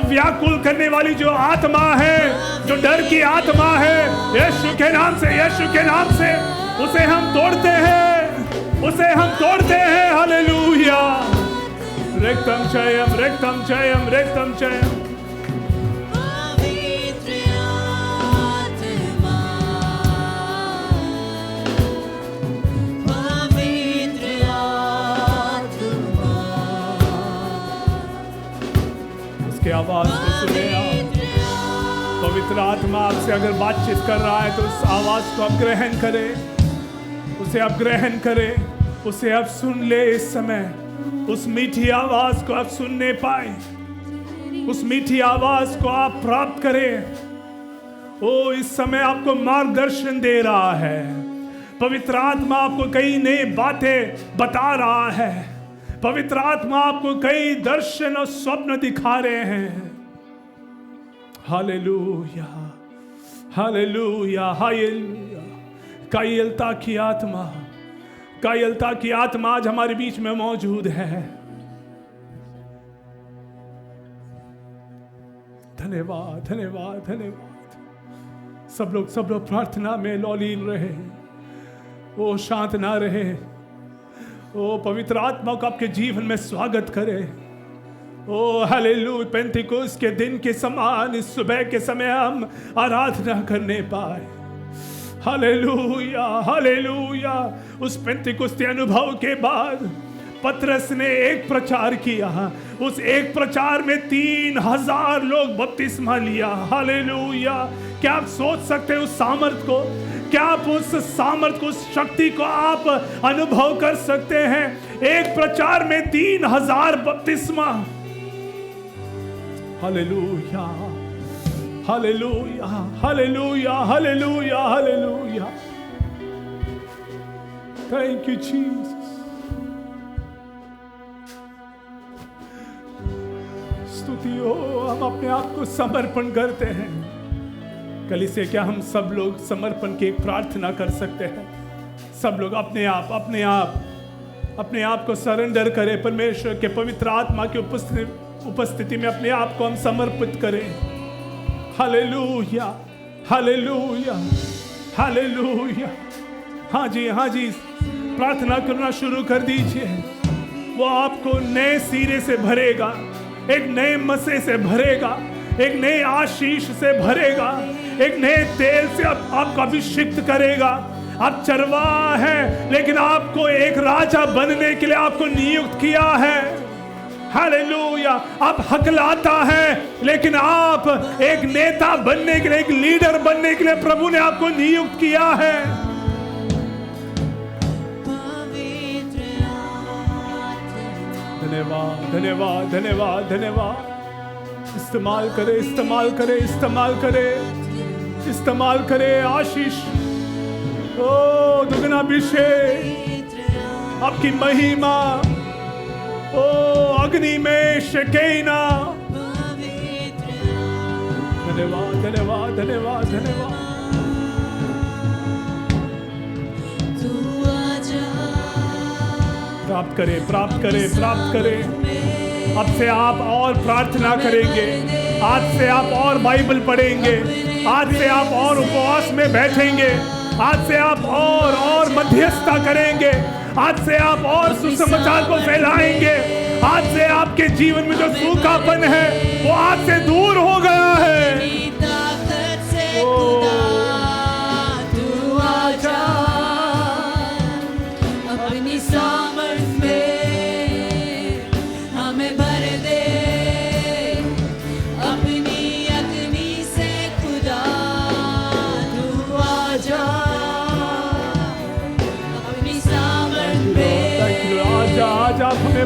व्याकुल करने वाली जो आत्मा है, जो डर की आत्मा है, यीशु के नाम से, यीशु के नाम से उसे हम तोड़ते हैं, उसे हम तोड़ते हैं। हालेलुया। रक्तम जयम, रक्तम जयम, रक्तम जयम। उसकी आवाज को सुने आप। पवित्र आत्मा आपसे अगर बातचीत कर रहा है तो उस आवाज को आप ग्रहण करें, उसे आप ग्रहण करें, उसे आप सुन ले। इस समय उस मीठी आवाज को आप सुनने पाए, उस मीठी आवाज को आप प्राप्त करें। ओ इस समय आपको मार्गदर्शन दे रहा है, पवित्र आत्मा आपको कई नई बातें बता रहा है, पवित्र आत्मा आपको कई दर्शन और स्वप्न दिखा रहे हैं। Hallelujah, hallelujah, hallelujah. कायलता की आत्मा, कायलता की आत्मा आज हमारे बीच में मौजूद है। धन्यवाद, धन्यवाद, धन्यवाद। सब लोग प्रार्थना में लौलीन रहे, वो शांत ना रहे। ओ पवित्र आत्मा को आपके जीवन में स्वागत करे। ओ हालेलुया। पेंतिकुस्त के दिन के समान इस सुबह के समय हम आराधना करने पाए। Hallelujah, hallelujah. उस पेंतिकुस्ती अनुभव के बाद पतरस ने एक प्रचार किया, उस एक प्रचार में 3000 लोग बपतिस्मा लिया। हालेलुया। क्या आप सोच सकते हैं उस सामर्थ को? क्या आप उस सामर्थ को, उस शक्ति को आप अनुभव कर सकते हैं? एक प्रचार में 3000 बपतिस्मा। Hallelujah, hallelujah, hallelujah, hallelujah, hallelujah. Thank you Jesus. स्तुति हो, हम अपने आप को समर्पण करते हैं। कलीसिया, क्या हम सब लोग समर्पण की एक प्रार्थना कर सकते हैं? सब लोग अपने आप को सरेंडर करें परमेश्वर के पवित्र आत्मा की उपस्थिति में अपने आप को हम समर्पित करें। Hallelujah, hallelujah, hallelujah. हाँ जी, हाँ जी, प्रार्थना करना शुरू कर दीजिए। वो आपको नए सिरे से भरेगा, एक नए मसे से भरेगा, एक नए आशीष से भरेगा, एक नए तेल से आपको अभिषिक्त करेगा। आप चरवाहा हैं, लेकिन आपको एक राजा बनने के लिए आपको नियुक्त किया है। हालेलुया। आप हकलाता है, लेकिन आप एक नेता बनने के लिए, एक लीडर बनने के लिए प्रभु ने आपको नियुक्त किया है। धन्यवाद, धन्यवाद, धन्यवाद, धन्यवाद। इस्तेमाल करे, इस्तेमाल करे, इस्तेमाल करे, इस्तेमाल करे। आशीष, ओ दुगना अभिषेक, आपकी महिमा, ओ अग्नि में शेकेना। धन्यवाद, धन्यवाद, धन्यवाद, धन्यवाद। प्राप्त करें, प्राप्त करें, प्राप्त करें। अब से आप और प्रार्थना करेंगे, आज से आप और बाइबल पढ़ेंगे, आज से आप और उपवास में बैठेंगे, आज से आप और मध्यस्थता करेंगे, आज से आप और सुसमाचार को फैलाएंगे। आज से आपके जीवन में जो सूखापन है वो आज से दूर हो गया है। ओ, तू आजा,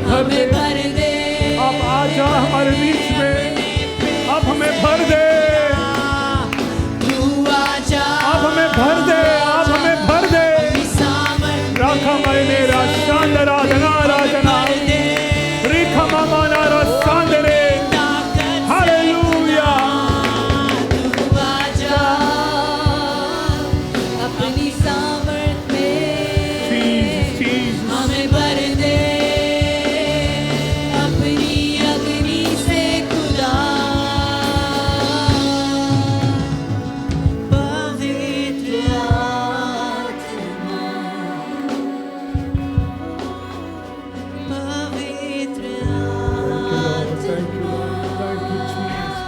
हमें भर दे। अब आ जा हमारे बीच में, अब हमें भर दे, अब हमें भर दे, अब हमें भर दे। राखा मैंने राशांदरा धना राजना रिखा मामाना रसांदरे। हालेलुया। अपनी सामर्थ में चीज हमें भर दे, अपनी अग्नि से खुदा। पवित्र आत्मा, पवित्र thank you, thank you Jesus.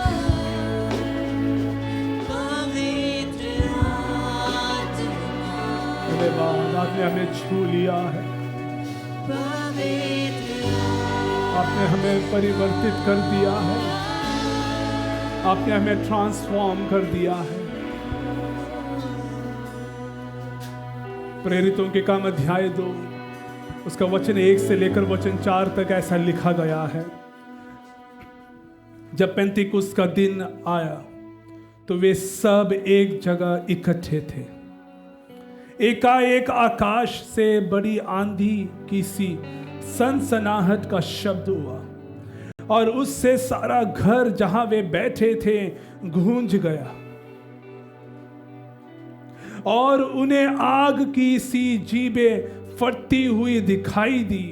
पवित्र आत्मा, धन्यवाद, आपने हमें छू लिया है, पवित्र आपने हमें परिवर्तित कर दिया है, आपने हमें ट्रांसफॉर्म कर दिया है। प्रेरितों के काम अध्याय 2 उसका वचन 1 से लेकर वचन 4 तक ऐसा लिखा गया है। जब पेंतिकुस्त का दिन आया तो वे सब एक जगह इकट्ठे थे। एकाएक आकाश से बड़ी आंधी की सी सनसनाहट का शब्द हुआ और उससे सारा घर जहां वे बैठे थे गूंज गया और उन्हें आग की सी जीभें फटती हुई दिखाई दी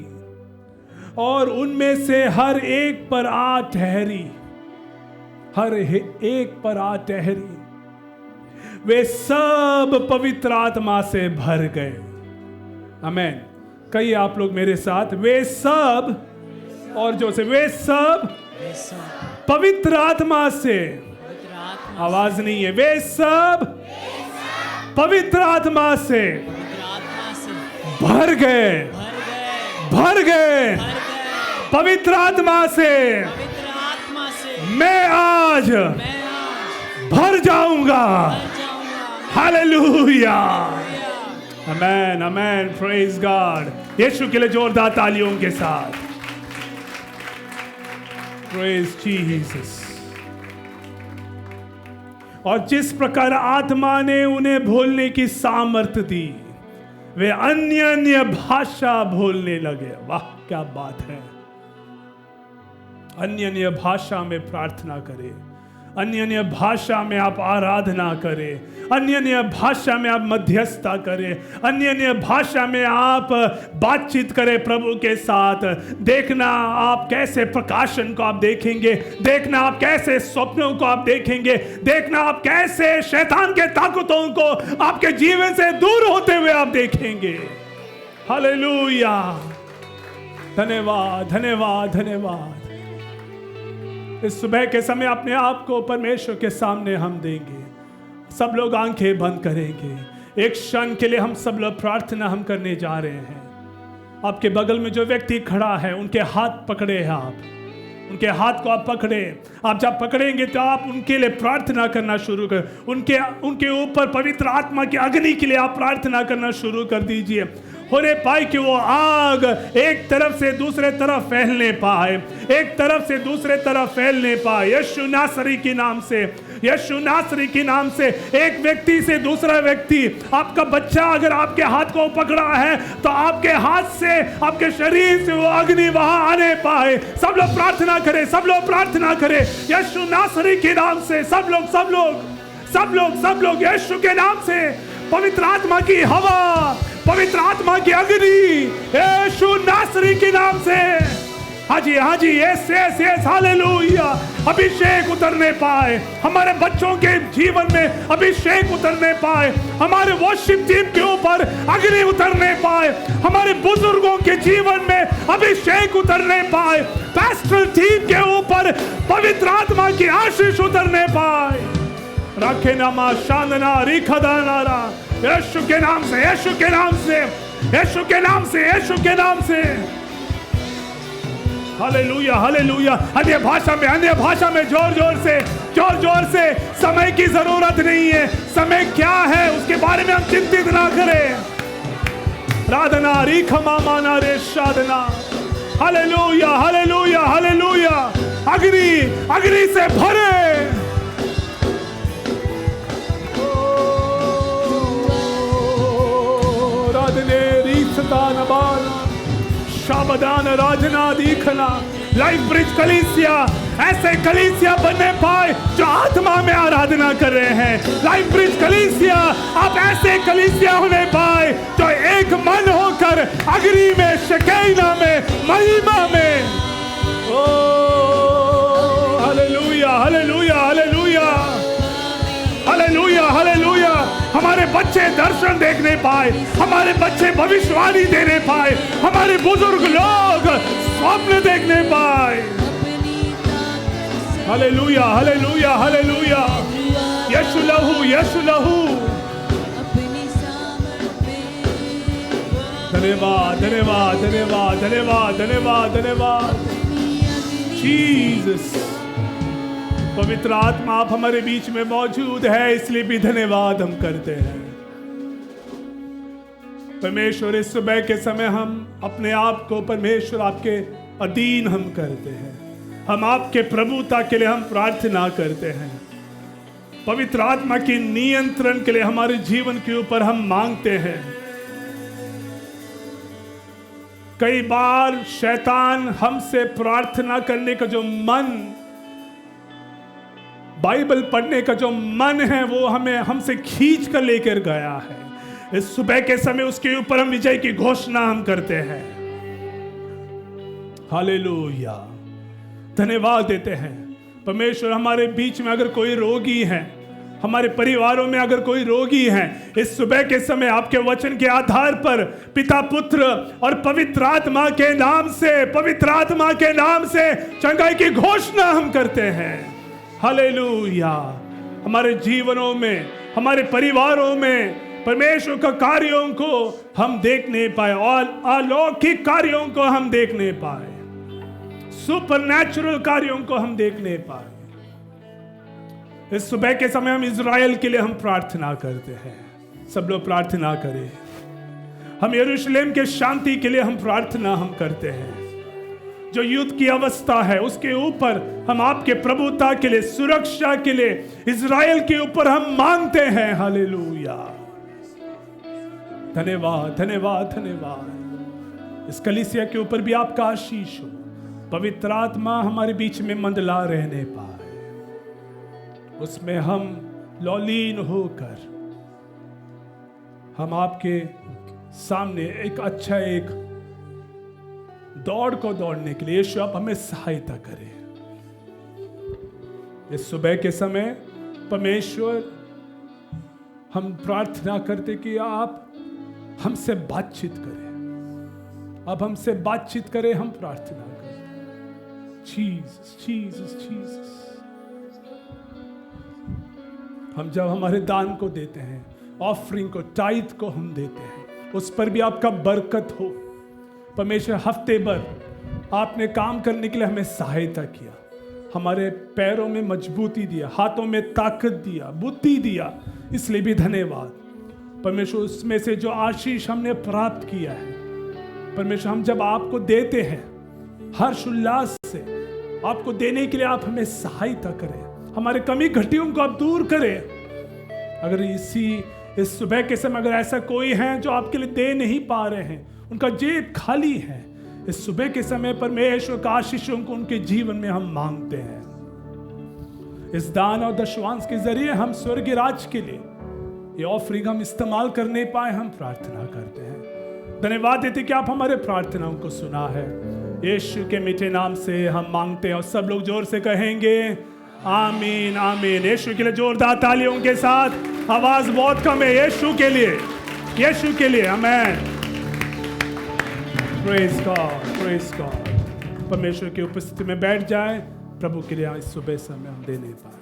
और उनमें से हर एक पर आ ठहरी, हर एक पर आ ठहरी। वे सब पवित्र आत्मा से भर गए। आमेन। कहिए आप लोग मेरे साथ, वे सब, और जो से वे सब पवित्र आत्मा से, आवाज नहीं है, वे सब पवित्र आत्मा से भर गए, भर गए पवित्र आत्मा से। मैं आज भर जाऊंगा। हालेलुया, आमेन, आमेन, प्रेज गॉड। यीशु के लिए जोरदार तालियों के साथ प्रेज जीसस। और जिस प्रकार आत्मा ने उन्हें बोलने की सामर्थ्य दी, वे अन्य अन्य भाषा बोलने लगे। वाह क्या बात है। अन्य अन्य भाषा में प्रार्थना करें, अन्य अन्य भाषा में आप आराधना करें, अन्य अन्य भाषा में आप मध्यस्थता करें, अन्य अन्य भाषा में आप बातचीत करें प्रभु के साथ। देखना आप कैसे प्रकाशन को आप देखेंगे, देखना आप कैसे स्वप्नों को आप देखेंगे, देखना आप कैसे शैतान के ताकतों को आपके जीवन से दूर होते हुए आप देखेंगे। हालेलुया, धन्यवाद, धन्यवाद, धन्यवाद। इस सुबह के समय अपने आप को परमेश्वर के सामने हम देंगे। सब लोग आंखें बंद करेंगे। एक क्षण के लिए हम सब लोग प्रार्थना हम करने जा रहे हैं। आपके बगल में जो व्यक्ति खड़ा है उनके हाथ पकड़े हैं आप, उनके हाथ को आप पकड़े। आप जब पकड़ेंगे तो आप उनके लिए प्रार्थना करना शुरू कर, उनके ऊपर पवित्र आत्मा की अग्नि के लिए आप प्रार्थना करना शुरू कर दीजिए। होने पाए कि वो आग एक तरफ से दूसरे तरफ फैलने पाए, एक तरफ से दूसरे तरफ फैलने पाए। यीशु नासरी के नाम से, यीशु नासरी के नाम से एक व्यक्ति से दूसरा व्यक्ति, आपका बच्चा अगर आपके हाथ को पकड़ा है तो आपके हाथ से, आपके शरीर से वो अग्नि वहां आने पाए। सब लोग प्रार्थना करें, सब लोग प्रार्थना करें यीशु नासरी के नाम से। सब लोग यीशु के नाम से पवित्र आत्मा की हवा, पवित्र आत्मा की अग्नि यीशु नासरी के नाम से। हाँ जी, हाँ जी, यस यस यस, हालेलुया। अभिषेक उतरने पाए हमारे बच्चों के जीवन में, अभिषेक उतरने पाए हमारे वर्शिप टीम के ऊपर, अग्नि उतरने पाए हमारे बुजुर्गों के जीवन में, अभिषेक उतरने पाए पास्टर टीम के ऊपर, पवित्र आत्मा की आशीष उतरने पाए। रखे नामा शांदना रिखदानारा, यीशु के नाम से, यीशु के नाम से, यीशु के नाम से, यीशु के नाम से। Hallelujah, hallelujah. अन्य भाषा में, अन्य भाषा में जोर जोर से, जोर जोर से। समय की जरूरत नहीं है, समय क्या है उसके बारे में हम चिंतित ना करें। राधना री खमा माना रे शादना, हालेलुया, हालेलुया, हालेलुया। अग्नि से भरे। राधने रीसता नबाना शाबदान राजना दीखना। लाइफ ब्रिज कलीसिया ऐसे कलीसिया बनने पाए जो आत्मा में आराधना कर रहे हैं। लाइफ ब्रिज कलीसिया आप ऐसे कलीसिया होने पाए जो एक मन होकर अग्नि में, शकीना में, महिमा में। ओ hallelujah, hallelujah, hallelujah, hallelujah, hallelujah. हमारे बच्चे दर्शन देखने पाए, हमारे बच्चे भविष्यवाणी देने पाए, हमारे बुजुर्ग लोग स्वप्न देखने पाए। Hallelujah, hallelujah, hallelujah. यीशु लहू, यीशु लहू। धन्यवाद, धन्यवाद, धन्यवाद, धन्यवाद, धन्यवाद, धन्यवाद। जीसस, पवित्र आत्मा आप हमारे बीच में मौजूद है, इसलिए भी धन्यवाद हम करते हैं। परमेश्वर, इस सुबह के समय हम अपने आप को परमेश्वर आपके अधीन हम करते हैं। हम आपके प्रभुता के लिए हम प्रार्थना करते हैं। पवित्र आत्मा के नियंत्रण के लिए हमारे जीवन के ऊपर हम मांगते हैं। कई बार शैतान हमसे प्रार्थना करने का जो मन, बाइबल पढ़ने का जो मन है, वो हमें हमसे खींच कर लेकर गया है। इस सुबह के समय उसके ऊपर हम विजय की घोषणा हम करते हैं। हालेलुया, धन्यवाद देते हैं। परमेश्वर, हमारे बीच में अगर कोई रोगी है, हमारे परिवारों में अगर कोई रोगी है, इस सुबह के समय आपके वचन के आधार पर पिता, पुत्र और पवित्र आत्मा के नाम से, पवित्र आत्मा के नाम से चंगाई की घोषणा हम करते हैं। हालेलुया। हमारे जीवनों में, हमारे परिवारों में परमेश्वर का कार्यों को हम देखने पाए और अलौकिक कार्यों को हम देखने पाए, सुपरनैचुरल कार्यों को हम देखने पाए। इस सुबह के समय हम इज़राइल के लिए हम प्रार्थना करते हैं। सब लोग प्रार्थना करें। हम यरूशलेम के शांति के लिए हम प्रार्थना हम करते हैं। जो युद्ध की अवस्था है उसके ऊपर हम आपके प्रभुता के लिए, सुरक्षा के लिए इज़राइल के ऊपर हम मांगते हैं। हालेलुया, धन्यवाद, धन्यवाद, धन्यवाद। इस कलीसिया के ऊपर भी आपका आशीष हो। पवित्र आत्मा हमारे बीच में मंडला रहने पाए, उसमें हम लौलीन होकर हम आपके सामने एक अच्छा एक दौड़ को दौड़ने के लिए यीशु आप हमें सहायता करें। इस सुबह के समय परमेश्वर, हम प्रार्थना करते कि आप हमसे बातचीत करें। अब हमसे बातचीत करें, हम प्रार्थना करें। Jesus, Jesus, Jesus. हम जब हमारे दान को देते हैं, ऑफरिंग को, टाइथ को हम देते हैं, उस पर भी आपका बरकत हो। परमेश्वर, हफ्ते भर आपने काम करने के लिए हमें सहायता किया, हमारे पैरों में मजबूती दिया, हाथों में ताकत दिया, बुद्धि दिया, इसलिए भी धन्यवाद। परमेश्वर, उसमें से जो आशीष हमने प्राप्त किया है, परमेश्वर, हम जब आपको देते हैं हर्ष उल्लास से, आपको देने के लिए आप हमें सहायता करें, हमारे कमी घटियों को आप दूर करें। अगर इस सुबह के समय अगर ऐसा कोई है जो आपके लिए दे नहीं पा रहे हैं, उनका जेब खाली है, इस सुबह के समय परमेश्वर का आशीषों को उनके जीवन में हम मांगते हैं। इस दान और दशवांश के जरिए हम स्वर्गीय राज के लिए ये ऑफरिंग हम इस्तेमाल करने पाए, हम प्रार्थना करते हैं। धन्यवाद देते कि आप हमारे प्रार्थनाओं को सुना है। यीशु के मीठे नाम से हम मांगते हैं और सब लोग जोर से कहेंगे आमीन, आमीन। यीशु के लिए जोरदार तालियों के साथ। आवाज बहुत कम है। यीशु के लिए, यीशु के लिए आमीन। Praise God, praise God. परमेश्वर की उपस्थिति में बैठ जाए, प्रभु के लिए इस सुबह समय हम दे नहीं पाए।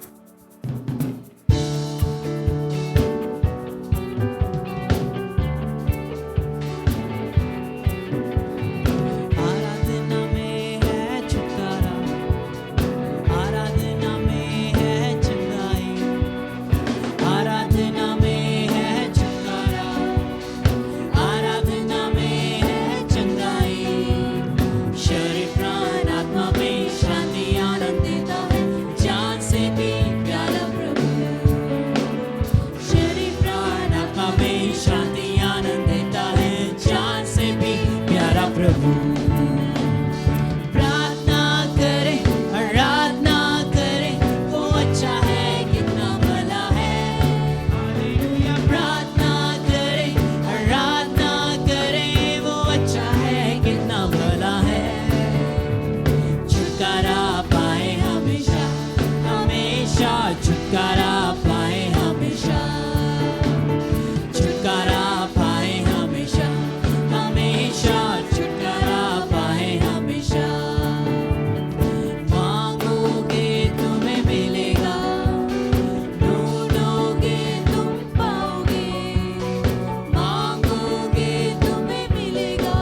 शरण हमें शांति आनंद देता है, जान से भी प्यारा प्रभु। प्रार्थना करें, आराधना करें, वो अच्छा है, कितना भला है। हालेलुया। प्रार्थना करें, आराधना करें, वो अच्छा है, कितना भला है। छुटकारा पाए हमेशा, हमेशा छुटकारा पाए हमेशा, छुटकारा पाए हमेशा, हमेशा छुटकारा पाए हमेशा। मांगोगे तुम्हें मिलेगा, ढूंढोगे तुम पाओगे। मांगोगे तुम्हें मिलेगा,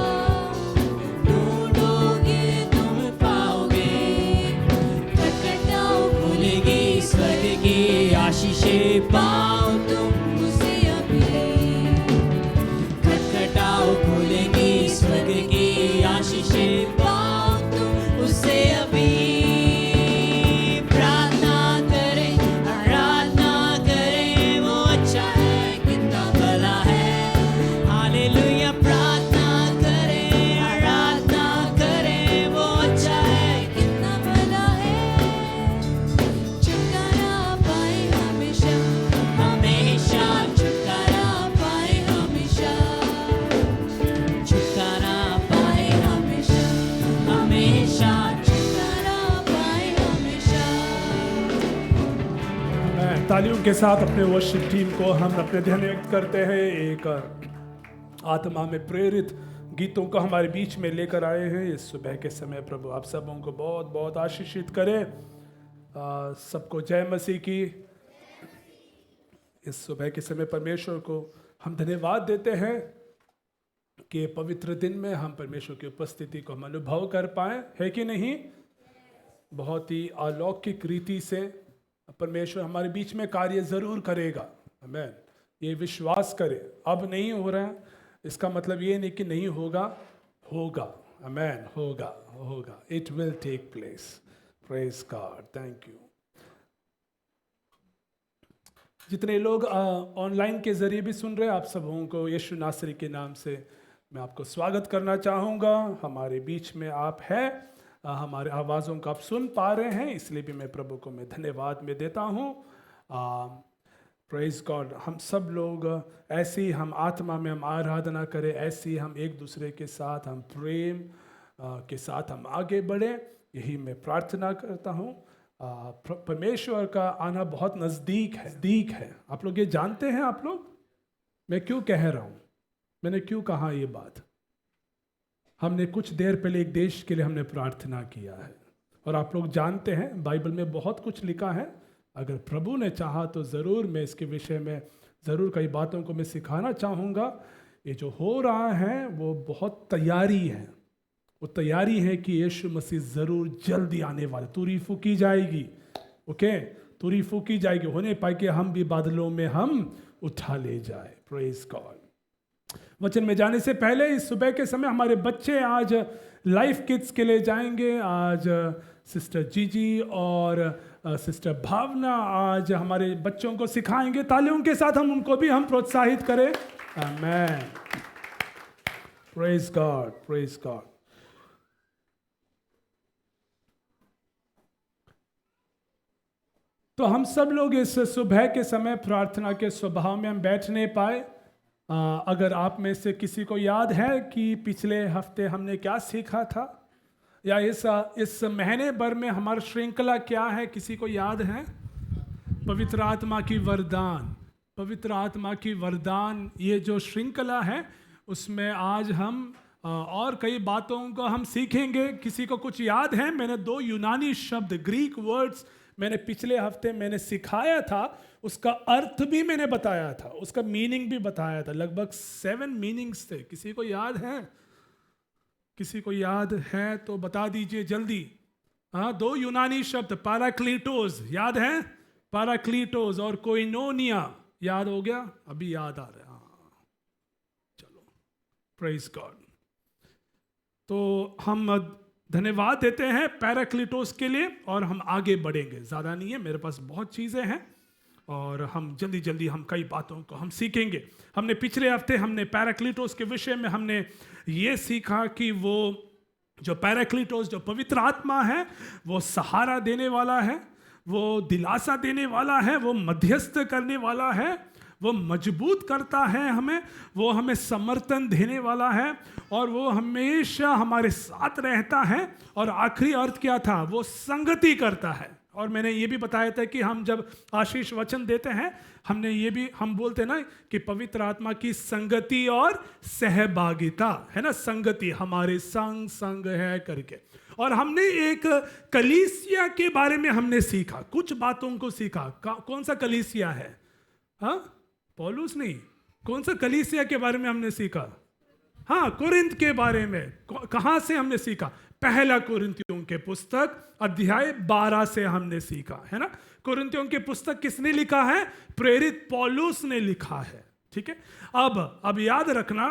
ढूंढोगे तुम पाओगे। खटखटाओ खुलेगी स्वर्ग की आशीषें, पाओ तुम उसे अभी। खटखटाओ खुलेगी स्वर्ग की आशीषें, पाओ तुम उसे अभी। प्रार्थना करें, आराधना करें, वो अच्छा है, कितना भला है। हालेलुया। प्रार्थना करें, आराधना करें, वो अच्छा है, कितना भला है। छुटकारा पाए हमेशा, हमेशा छुटकारा पाए हमेशा, छुटकारा पाए हमेशा, हमेशा छुटकारा पाए हमेशा। तालियों के साथ अपने वर्शिप टीम को हम अपने ध्यान व्यक्त करते हैं। एक आत्मा में प्रेरित गीतों को हमारे बीच में लेकर आए हैं इस सुबह के समय। प्रभु आप सबों को बहुत बहुत आशीषित करे। सबको जय मसीह की। इस सुबह के समय परमेश्वर को हम धन्यवाद देते हैं कि पवित्र दिन में हम परमेश्वर की उपस्थिति को हम अनुभव कर पाए, है कि नहीं। बहुत ही अलौकिक रीति से परमेश्वर हमारे बीच में कार्य जरूर करेगा। आमीन। ये विश्वास करें। अब नहीं हो रहा है इसका मतलब ये नहीं कि नहीं होगा, होगा। आमीन। होगा, होगा। It will take place. Praise God. Thank you. जितने लोग ऑनलाइन के जरिए भी सुन रहे हैं, आप सबों को यीशु नासरी के नाम से मैं आपको स्वागत करना चाहूँगा। हमारे बीच में आप हैं, हमारे आवाज़ों को आप सुन पा रहे हैं, इसलिए भी मैं प्रभु को मैं धन्यवाद में देता हूँ। Praise God. हम सब लोग ऐसे ही हम आत्मा में हम आराधना करें, ऐसे ही हम एक दूसरे के साथ हम प्रेम के साथ हम आगे बढ़े, यही मैं प्रार्थना करता हूँ। परमेश्वर का आना बहुत नज़दीक है। आप लोग ये जानते हैं। आप लोग, मैं क्यों कह रहा हूँ, मैंने क्यों कहा ये बात। हमने कुछ देर पहले एक देश के लिए हमने प्रार्थना किया है, और आप लोग जानते हैं बाइबल में बहुत कुछ लिखा है। अगर प्रभु ने चाहा तो ज़रूर मैं इसके विषय में ज़रूर कई बातों को मैं सिखाना चाहूँगा। ये जो हो रहा है वो बहुत तैयारी है। वो तैयारी है कि यीशु मसीह ज़रूर जल्दी आने वाले। तुरी फूकी जाएगी। ओके, तुरी फूकी जाएगी, होने पाए कि हम भी बादलों में हम उठा ले जाए। Praise God. वचन में जाने से पहले इस सुबह के समय हमारे बच्चे आज लाइफ किड्स के लिए जाएंगे। आज सिस्टर जीजी और सिस्टर भावना आज हमारे बच्चों को सिखाएंगे। तालियों के साथ हम उनको भी हम प्रोत्साहित करें। Amen. Praise God. Praise God. तो हम सब लोग इस सुबह के समय प्रार्थना के स्वभाव में हम बैठ नहीं पाए। अगर आप में से किसी को याद है कि पिछले हफ्ते हमने क्या सीखा था, या इस महीने भर में हमारा श्रृंखला क्या है, किसी को याद है? पवित्र आत्मा की वरदान। पवित्र आत्मा की वरदान, ये जो श्रृंखला है उसमें आज हम और कई बातों को हम सीखेंगे। किसी को कुछ याद है? मैंने 2 यूनानी शब्द, ग्रीक वर्ड्स मैंने पिछले हफ्ते मैंने सिखाया था, उसका अर्थ भी मैंने बताया था, उसका मीनिंग भी बताया था। लगभग 7 मीनिंग्स थे। किसी को याद है? किसी को याद है तो बता दीजिए जल्दी। 2 यूनानी शब्द, पैराक्लीटोस याद है? पैराक्लीटोस और कोइनोनिया याद हो गया? अभी याद आ रहा है। चलो, प्रेज गॉड। तो हम धन्यवाद देते हैं पैराक्लीटोस के लिए, और हम आगे बढ़ेंगे। ज़्यादा नहीं है, मेरे पास बहुत चीज़ें हैं, और हम जल्दी जल्दी हम कई बातों को हम सीखेंगे। हमने पिछले हफ्ते हमने पैराक्लीटोस के विषय में हमने ये सीखा कि वो जो पैराक्लीटोस जो पवित्र आत्मा है वो सहारा देने वाला है, वो दिलासा देने वाला है, वो मध्यस्थ करने वाला है, वो मजबूत करता है हमें, वो हमें समर्थन देने वाला है और वो हमेशा हमारे साथ रहता है। और आखिरी अर्थ क्या था? वो संगति करता है। और मैंने ये भी बताया था कि हम जब आशीष वचन देते हैं हमने ये भी हम बोलते हैं ना कि पवित्र आत्मा की संगति और सहभागिता है ना, संगति हमारे संग संग है करके। और हमने एक कलीसिया के बारे में हमने सीखा, कुछ बातों को सीखा। कौन सा कलीसिया है? हाँ, पौलुस नहीं, कौन सा कलीसिया के बारे में हमने सीखा? हाँ, कुरिन्थ के बारे में। कहाँ से हमने सीखा? पहला कुरिन्थियों के पुस्तक अध्याय 12 से हमने सीखा है ना। कुरिन्थियों की पुस्तक किसने लिखा है? प्रेरित पौलुस ने लिखा है। ठीक है, अब याद रखना,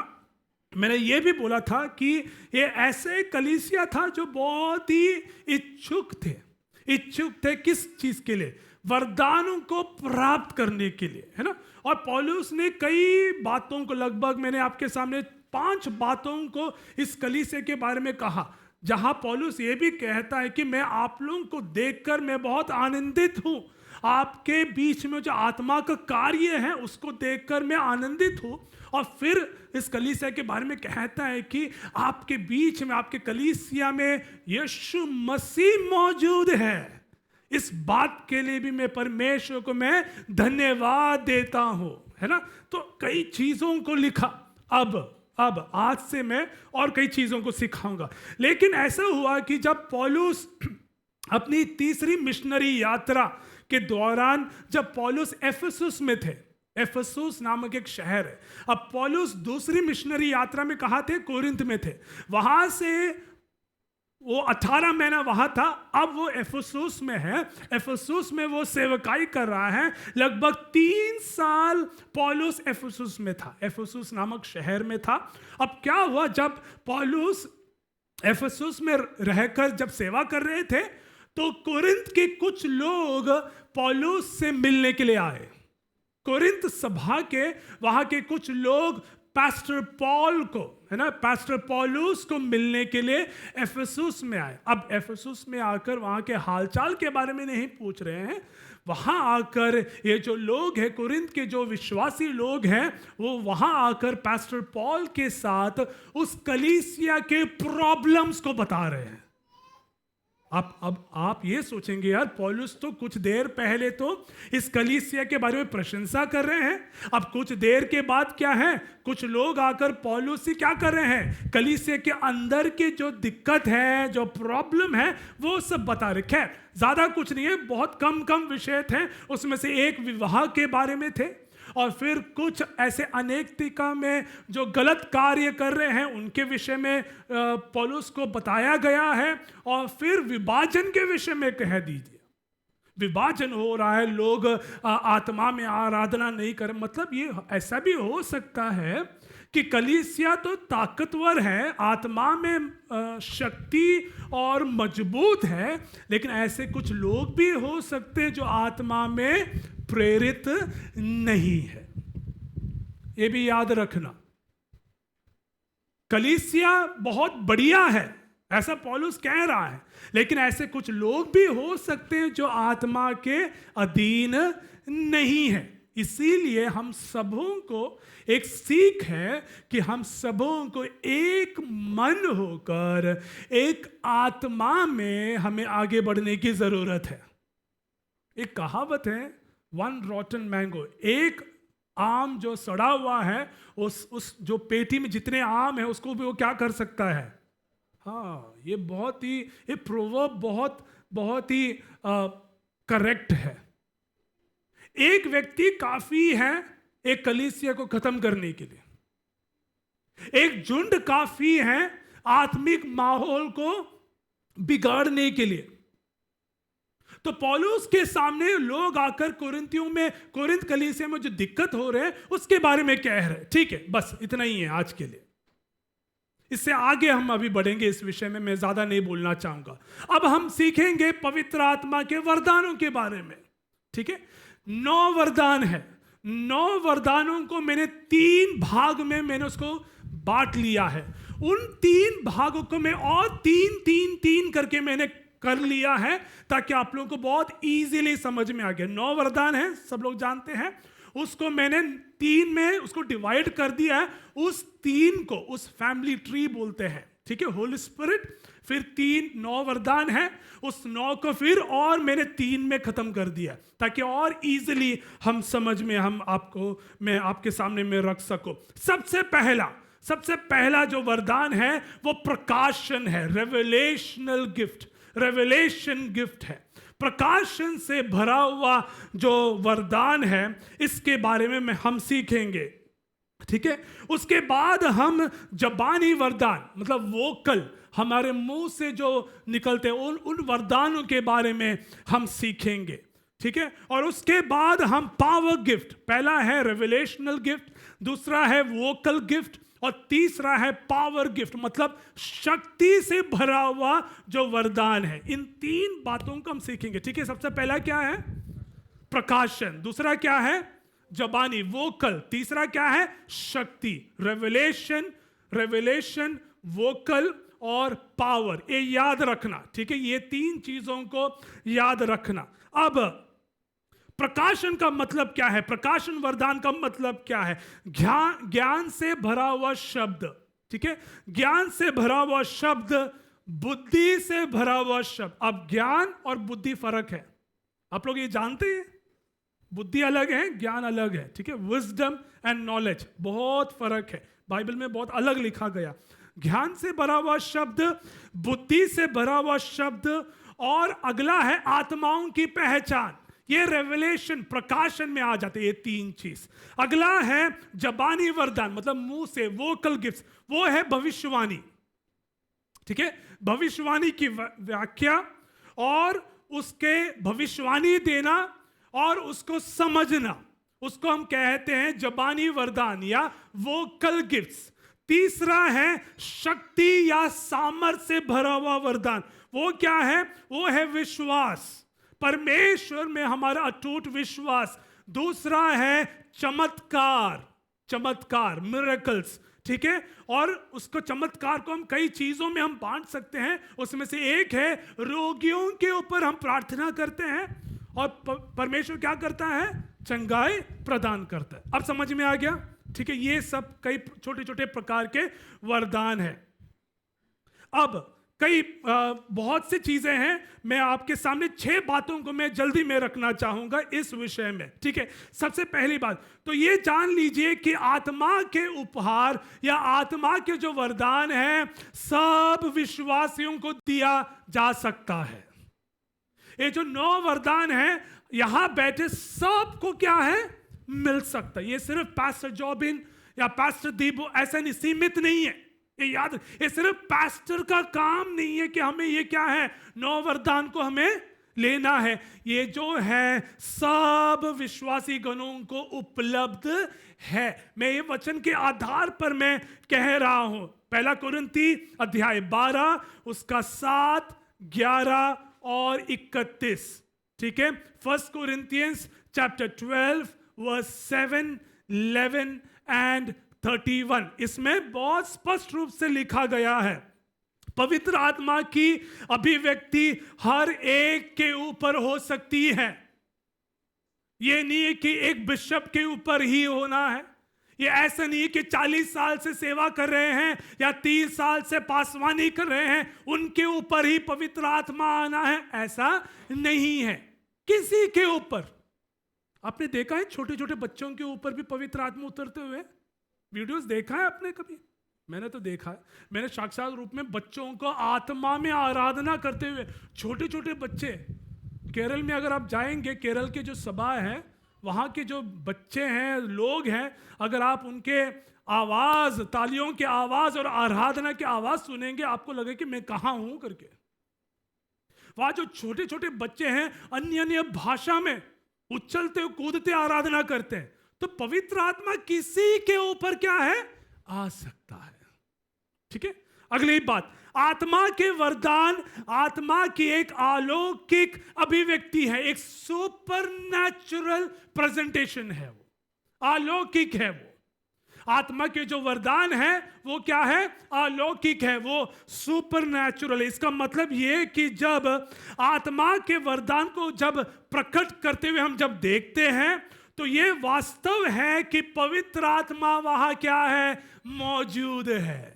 मैंने ये भी बोला था कि ये ऐसे कलीसिया था जो बहुत ही इच्छुक थे किस चीज के लिए? वरदानों को प्राप्त करने के लिए, है ना। और पौलुस ने कई बातों को, लगभग मैंने आपके सामने 5 बातों को इस कलीसिया के बारे में कहा, जहां पौलुस ये भी कहता है कि मैं आप लोगों को देखकर मैं बहुत आनंदित हूं, आपके बीच में जो आत्मा का कार्य है उसको देखकर मैं आनंदित हूं। और फिर इस कलीसिया के बारे में कहता है कि आपके बीच में, आपके कलीसिया में यीशु मसीह मौजूद है। इस बात के लिए भी मैं परमेश्वर को मैं धन्यवाद देता हूं, है ना। तो कई चीजों को लिखा। अब आज से मैं और कई चीजों को सिखाऊंगा। लेकिन ऐसा हुआ कि जब पौलुस अपनी तीसरी मिशनरी यात्रा के दौरान, जब पौलुस एफेसुस में थे, एफेसुस नामक एक शहर है। अब पौलुस दूसरी मिशनरी यात्रा में कहाँ थे? कोरिन्थ में थे। वहां से वो 18 महीना वहां था, अब वो एफेसुस में है। एफेसुस में वो सेवकाई कर रहा है। लगभग 3 साल पौलुस एफेसुस में था, एफेसुस नामक शहर में था। अब क्या हुआ, जब पौलुस एफेसुस में रहकर जब सेवा कर रहे थे तो कोरिन्थ के कुछ लोग पौलुस से मिलने के लिए आए। कोरिन्थ सभा के वहां के कुछ लोग पास्टर पॉल को, है ना, पास्टर पौलुस को मिलने के लिए एफेसुस में आए। अब एफेसुस में आकर वहां के हालचाल के बारे में नहीं पूछ रहे हैं, वहां आकर ये जो लोग हैं, कोरिन्थ के जो विश्वासी लोग हैं, वो वहां आकर पास्टर पॉल के साथ उस कलीसिया के प्रॉब्लम्स को बता रहे हैं। अब आप ये सोचेंगे, यार पौलुस तो कुछ देर पहले तो इस कलीसिया के बारे में प्रशंसा कर रहे हैं, अब कुछ देर के बाद क्या है, कुछ लोग आकर पौलुस से क्या कर रहे हैं? कलीसिया के अंदर की जो दिक्कत है, जो प्रॉब्लम है, वो सब बता रहे। खैर, ज्यादा कुछ नहीं है, बहुत कम विषय थे। उसमें से एक विवाह के बारे में थे, और फिर कुछ ऐसे अनैतिकता में जो गलत कार्य कर रहे हैं उनके विषय में पौलुस को बताया गया है। और फिर विभाजन के विषय में कह दीजिए, विभाजन हो रहा है, लोग आत्मा में आराधना नहीं कर। मतलब ये ऐसा भी हो सकता है कि कलीसिया तो ताकतवर है, आत्मा में शक्ति और मजबूत है, लेकिन ऐसे कुछ लोग भी हो सकते हैं जो आत्मा में प्रेरित नहीं है। ये भी याद रखना, कलीसिया बहुत बढ़िया है ऐसा पौलुस कह रहा है, लेकिन ऐसे कुछ लोग भी हो सकते हैं जो आत्मा के अधीन नहीं है। इसीलिए हम सबों को एक सीख है कि हम सबों को एक मन होकर एक आत्मा में हमें आगे बढ़ने की जरूरत है। एक कहावत है, 1 rotten mango, एक आम जो सड़ा हुआ है, उस जो पेटी में जितने आम है उसको भी वो क्या कर सकता है। हाँ, ये प्रोवर्ब बहुत ही करेक्ट है। एक व्यक्ति काफी है एक कलीसिया को खत्म करने के लिए, एक झुंड काफी है आत्मिक माहौल को बिगाड़ने के लिए। तो पौलुस के सामने लोग आकर कोरिन्थ कलीसिया में जो दिक्कत हो रहे हैं उसके बारे में कह रहे हैं। ठीक है, बस इतना ही है आज के लिए। इससे आगे हम अभी बढ़ेंगे इस विषय में, मैं ज्यादा नहीं बोलना चाहूंगा। अब हम सीखेंगे पवित्र आत्मा के वरदानों के बारे में। ठीक है, 9 वरदान है। 9 वरदानों को मैंने 3 भाग में मैंने उसको बांट लिया है। उन 3 भागों को मैं और 3 करके मैंने कर लिया है ताकि आप लोगों को बहुत इजीली समझ में आ गया। 9 वरदान है, सब लोग जानते हैं। उसको मैंने 3 में उसको डिवाइड कर दिया है। उस 3 को उस फैमिली ट्री बोलते हैं, ठीक है, होली स्पिरिट। फिर 9 वरदान है, उस 9 को फिर और मैंने 3 में खत्म कर दिया ताकि और इजीली हम समझ में मैं आपके सामने में रख सकूं। सबसे पहला जो वरदान है वो प्रकाशन है, रेवलेशनल गिफ्ट, रेवलेशन गिफ्ट है। प्रकाशन से भरा हुआ जो वरदान है इसके बारे में हम सीखेंगे, ठीक है। उसके बाद हम जबानी वरदान मतलब वोकल, हमारे मुंह से जो निकलते हैं उन वरदानों के बारे में हम सीखेंगे, ठीक है। और उसके बाद हम पावर गिफ्ट, पहला है रेवलेशनल गिफ्ट, दूसरा है वोकल गिफ्ट और तीसरा है पावर गिफ्ट मतलब शक्ति से भरा हुआ जो वरदान है। इन 3 बातों को हम सीखेंगे, ठीक है। सबसे पहला क्या है? प्रकाशन। दूसरा क्या है? जबानी, वोकल। तीसरा क्या है? शक्ति, रेवलेशन, वोकल और पावर। ये याद रखना, ठीक है। ये 3 चीजों को याद रखना। अब प्रकाशन का मतलब क्या है? प्रकाशन वरदान का मतलब क्या है? ज्ञान से भरा हुआ शब्द, ठीक है। ज्ञान से भरा हुआ शब्द, बुद्धि से भरा हुआ शब्द। अब ज्ञान और बुद्धि फर्क है, आप लोग ये जानते हैं। बुद्धि अलग है, ज्ञान अलग है, ठीक है। विजडम एंड नॉलेज बहुत फर्क है, बाइबल में बहुत अलग लिखा गया। ज्ञान से भरा हुआ शब्द, बुद्धि से भरा हुआ शब्द और अगला है आत्माओं की पहचान। ये रेवलेशन, प्रकाशन में आ जाते हैं ये 3 चीज। अगला है जबानी वरदान मतलब मुंह से, वोकल गिफ्ट्स, वो है भविष्यवाणी, ठीक है। भविष्यवाणी की व्याख्या और उसके भविष्यवाणी देना और उसको समझना, उसको हम कहते हैं जबानी वरदान या वोकल गिफ्ट्स। तीसरा है शक्ति या सामर्थ्य से भरा हुआ वरदान। वो क्या है? वो है विश्वास, परमेश्वर में हमारा अटूट विश्वास। दूसरा है चमत्कार, मिरेकल्स, ठीक है। और उसको चमत्कार को हम कई चीजों में हम बांट सकते हैं। उसमें से एक है रोगियों के ऊपर हम प्रार्थना करते हैं और परमेश्वर क्या करता है? चंगाई प्रदान करता है। अब समझ में आ गया, ठीक है। ये सब कई छोटे छोटे प्रकार के वरदान हैं। अब कई बहुत सी चीजें हैं, मैं आपके सामने 6 बातों को मैं जल्दी में रखना चाहूंगा इस विषय में, ठीक है। सबसे पहली बात तो ये जान लीजिए कि आत्मा के उपहार या आत्मा के जो वरदान है सब विश्वासियों को दिया जा सकता है। ये जो 9 वरदान है यहां बैठे सबको क्या है? मिल सकता है। ये सिर्फ पास्टर जॉबिन या पास्टर दीबो ऐसा नहीं, सीमित नहीं है। ये याद, ये सिर्फ पास्टर का काम नहीं है कि हमें ये क्या है 9 वरदान को हमें लेना है। ये जो है सब विश्वासी गणों को उपलब्ध है। मैं ये वचन के आधार पर मैं कह रहा हूं। 1 कुरिन्थी अध्याय 12 उसका 7, 11 और 31, ठीक है। 1 Corinthians chapter 12 verse 7, 11 and 31, इसमें बहुत स्पष्ट रूप से लिखा गया है पवित्र आत्मा की अभिव्यक्ति हर एक के ऊपर हो सकती है। यह नहीं है कि एक बिशप के ऊपर ही होना है। ये ऐसा नहीं है कि 40 साल से सेवा कर रहे हैं या 30 साल से पासवानी कर रहे हैं उनके ऊपर ही पवित्र आत्मा आना है, ऐसा नहीं है। किसी के ऊपर, आपने देखा है छोटे छोटे बच्चों के ऊपर भी पवित्र आत्मा उतरते हुए? वीडियोस देखा है आपने कभी? मैंने तो देखा है। मैंने साक्षात रूप में बच्चों को आत्मा में आराधना करते हुए, छोटे छोटे बच्चे। केरल में अगर आप जाएंगे, केरल के जो सभा है वहाँ के जो बच्चे हैं, लोग हैं, अगर आप उनके आवाज़, तालियों की आवाज़ और आराधना की आवाज़ सुनेंगे आपको लगे कि मैं कहाँ हूँ करके। वहाँ जो छोटे छोटे बच्चे हैं अन्य अन्य भाषा में उछलते कूदते आराधना करते हैं। तो पवित्र आत्मा किसी के ऊपर क्या है? आ सकता है, ठीक है। अगली बात, आत्मा के वरदान आत्मा की एक अलौकिक अभिव्यक्ति है, एक सुपरनैचुरल प्रेजेंटेशन है, वो अलौकिक है। वो आत्मा के जो वरदान है वो क्या है? अलौकिक है, वो सुपरनैचुरल है। इसका मतलब ये कि जब आत्मा के वरदान को जब प्रकट करते हुए हम जब देखते हैं तो ये वास्तव है कि पवित्र आत्मा वहां क्या है? मौजूद है।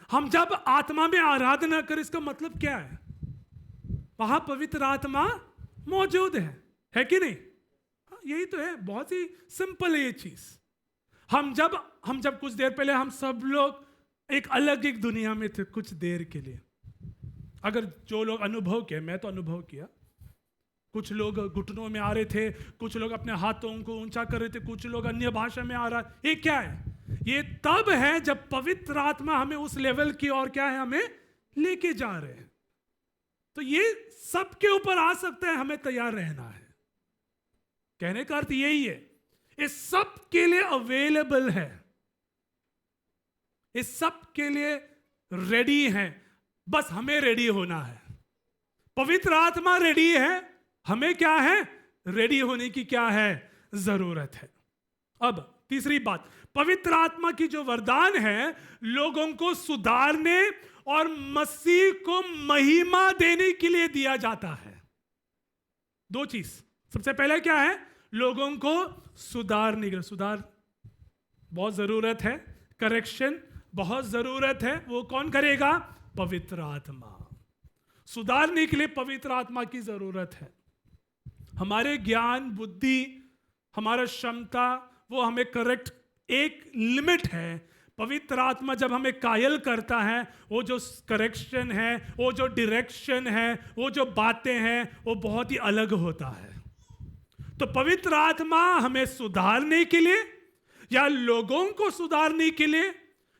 हम जब आत्मा में आराधना करें, इसका मतलब क्या है? वहां पवित्र आत्मा मौजूद है कि नहीं? यही तो है, बहुत ही सिंपल है ये चीज। हम जब कुछ देर पहले हम सब लोग एक अलग एक दुनिया में थे कुछ देर के लिए। अगर जो लोग अनुभव किए, मैं तो अनुभव किया, कुछ लोग घुटनों में आ रहे थे, कुछ लोग अपने हाथों को ऊंचा कर रहे थे, कुछ लोग अन्य भाषा में आ रहा है। ये क्या है? ये तब है जब पवित्र आत्मा हमें उस लेवल की और क्या है, हमें लेके जा रहे हैं। तो ये सबके ऊपर आ सकता है, हमें तैयार रहना है। कहने का अर्थ यही है, इस सब के लिए अवेलेबल है, इस सब के लिए रेडी है, बस हमें रेडी होना है। पवित्र आत्मा रेडी है, हमें क्या है? रेडी होने की क्या है? जरूरत है। अब तीसरी बात, पवित्र आत्मा की जो वरदान है लोगों को सुधारने और मसीह को महिमा देने के लिए दिया जाता है। दो चीज, सबसे पहले क्या है? लोगों को सुधारने के लिए, सुधार बहुत जरूरत है, करेक्शन बहुत जरूरत है। वो कौन करेगा? पवित्र आत्मा। सुधारने के लिए पवित्र आत्मा की जरूरत है। हमारे ज्ञान, बुद्धि, हमारा क्षमता, वो हमें करेक्ट, एक लिमिट है। पवित्र आत्मा जब हमें कायल करता है, वो जो करेक्शन है, वो जो डायरेक्शन है, वो जो बातें हैं, वो बहुत ही अलग होता है। तो पवित्र आत्मा हमें सुधारने के लिए या लोगों को सुधारने के लिए,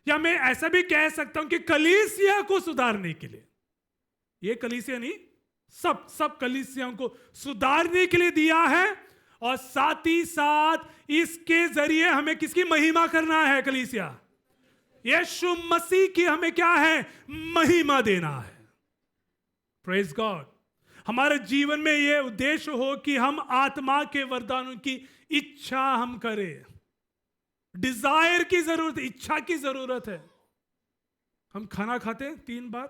या मैं ऐसा भी कह सकता हूं कि कलीसिया को सुधारने के लिए, ये कलीसिया नहीं, सब कलीसियाओं को सुधारने के लिए दिया है। और साथ ही साथ इसके जरिए हमें किसकी महिमा करना है? कलीसिया यीशु मसीह की हमें क्या है? महिमा देना है। Praise God. हमारे जीवन में यह उद्देश्य हो कि हम आत्मा के वरदानों की इच्छा हम करें। डिजायर की जरूरत, इच्छा की जरूरत है। हम खाना खाते हैं 3 बार,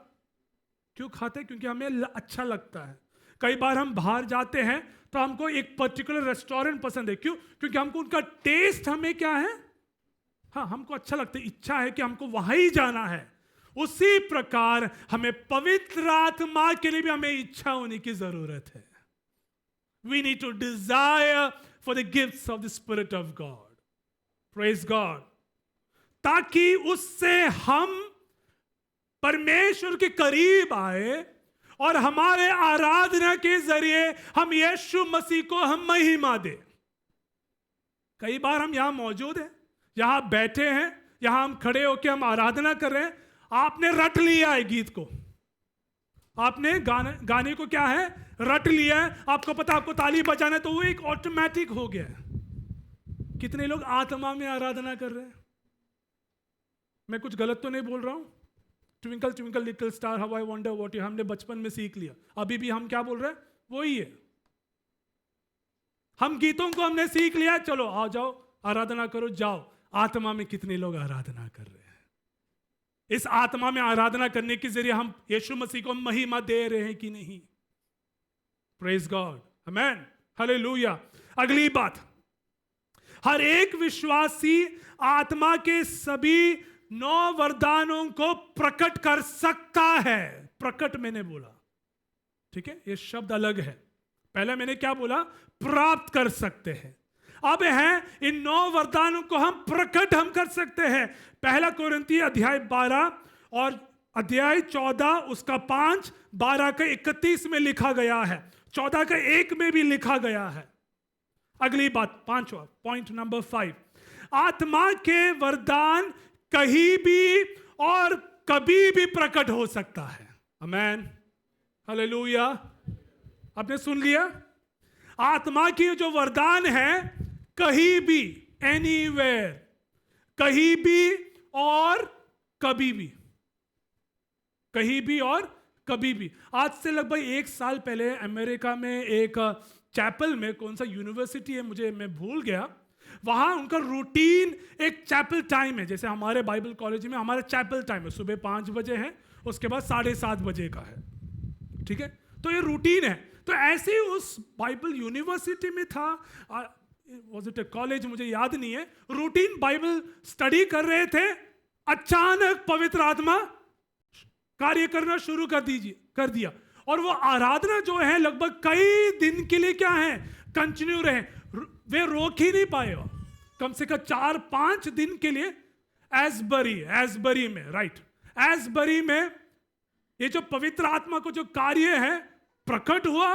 क्यों खाते हैं? क्योंकि हमें अच्छा लगता है। कई बार हम बाहर जाते हैं तो हमको एक पर्टिकुलर रेस्टोरेंट पसंद है, क्यों? क्योंकि हमको उनका टेस्ट हमें क्या है, हाँ, हमको अच्छा लगता है, इच्छा है कि हमको वहां ही जाना है। उसी प्रकार हमें पवित्र आत्मा के लिए भी हमें इच्छा होने की जरूरत है। We need to desire for the gifts of the spirit of God. Praise God. ताकि उससे हम परमेश्वर के करीब आए और हमारे आराधना के जरिए हम यीशु मसीह को हम महिमा दे। कई बार हम यहां मौजूद हैं, यहां बैठे हैं, यहां हम खड़े होकर हम आराधना कर रहे हैं, आपने रट लिया है गीत को, आपने गाने को क्या है? रट लिया है। आपको पता, आपको ताली बजाना है तो वो एक ऑटोमेटिक हो गया है। कितने लोग आत्मा में आराधना कर रहे हैं? मैं कुछ गलत तो नहीं बोल रहा हूं? Twinkle twinkle little star how I wonder what you, हमने बचपन में सीख लिया, अभी भी हम क्या बोल रहे हैं? वही है। हम गीतों को हमने सीख लिया, चलो आओ जाओ आराधना करो, जाओ। आत्मा में कितने लोग आराधना कर रहे हैं? इस आत्मा में आराधना करने के जरिए हम यीशु मसीह को महिमा दे रहे हैं कि नहीं? प्रेज गॉड, आमेन, हालेलुया। अगली बात, हर एक विश्वासी आत्मा के सभी 9 वरदानों को प्रकट कर सकता है। प्रकट मैंने बोला, ठीक है, ये शब्द अलग है। पहले मैंने क्या बोला? प्राप्त कर सकते हैं। अब है इन 9 वरदानों को हम प्रकट हम कर सकते हैं। 1 कोरिन्थियों अध्याय 12 और अध्याय 14 उसका 5, 12 का 31 में लिखा गया है, 14 का 1 में भी लिखा गया है। अगली बात, 5वां पॉइंट नंबर 5, आत्मा के वरदान कहीं भी और कभी भी प्रकट हो सकता है। आमेन, हालेलुया। आपने सुन लिया? आत्मा की जो वरदान है कहीं भी, एनीवेयर, कहीं भी और कभी भी, कहीं भी और कभी भी। आज से लगभग 1 साल पहले अमेरिका में एक चैपल में, कौन सा यूनिवर्सिटी है मुझे, मैं भूल गया, वहां उनका रूटीन एक चैपल टाइम है। जैसे हमारे बाइबल कॉलेज में हमारा चैपल टाइम है, सुबह 5 बजे है, उसके बाद 7:30 बजे का है, ठीक है। तो ये रूटीन है। तो ऐसे ही उस बाइबल यूनिवर्सिटी में था, वाज इट ए कॉलेज मुझे याद नहीं है, रूटीन बाइबल स्टडी कर रहे थे, अचानक पवित्र आत्मा कार्य करना शुरू कर दिया, और वो आराधना जो है लगभग कई दिन के लिए क्या है, कंटिन्यू रहे, वे रोक ही नहीं पाए। कम से कम 4-5 दिन के लिए एसबरी में, राइट, एसबरी में ये जो पवित्र आत्मा को जो कार्य है प्रकट हुआ,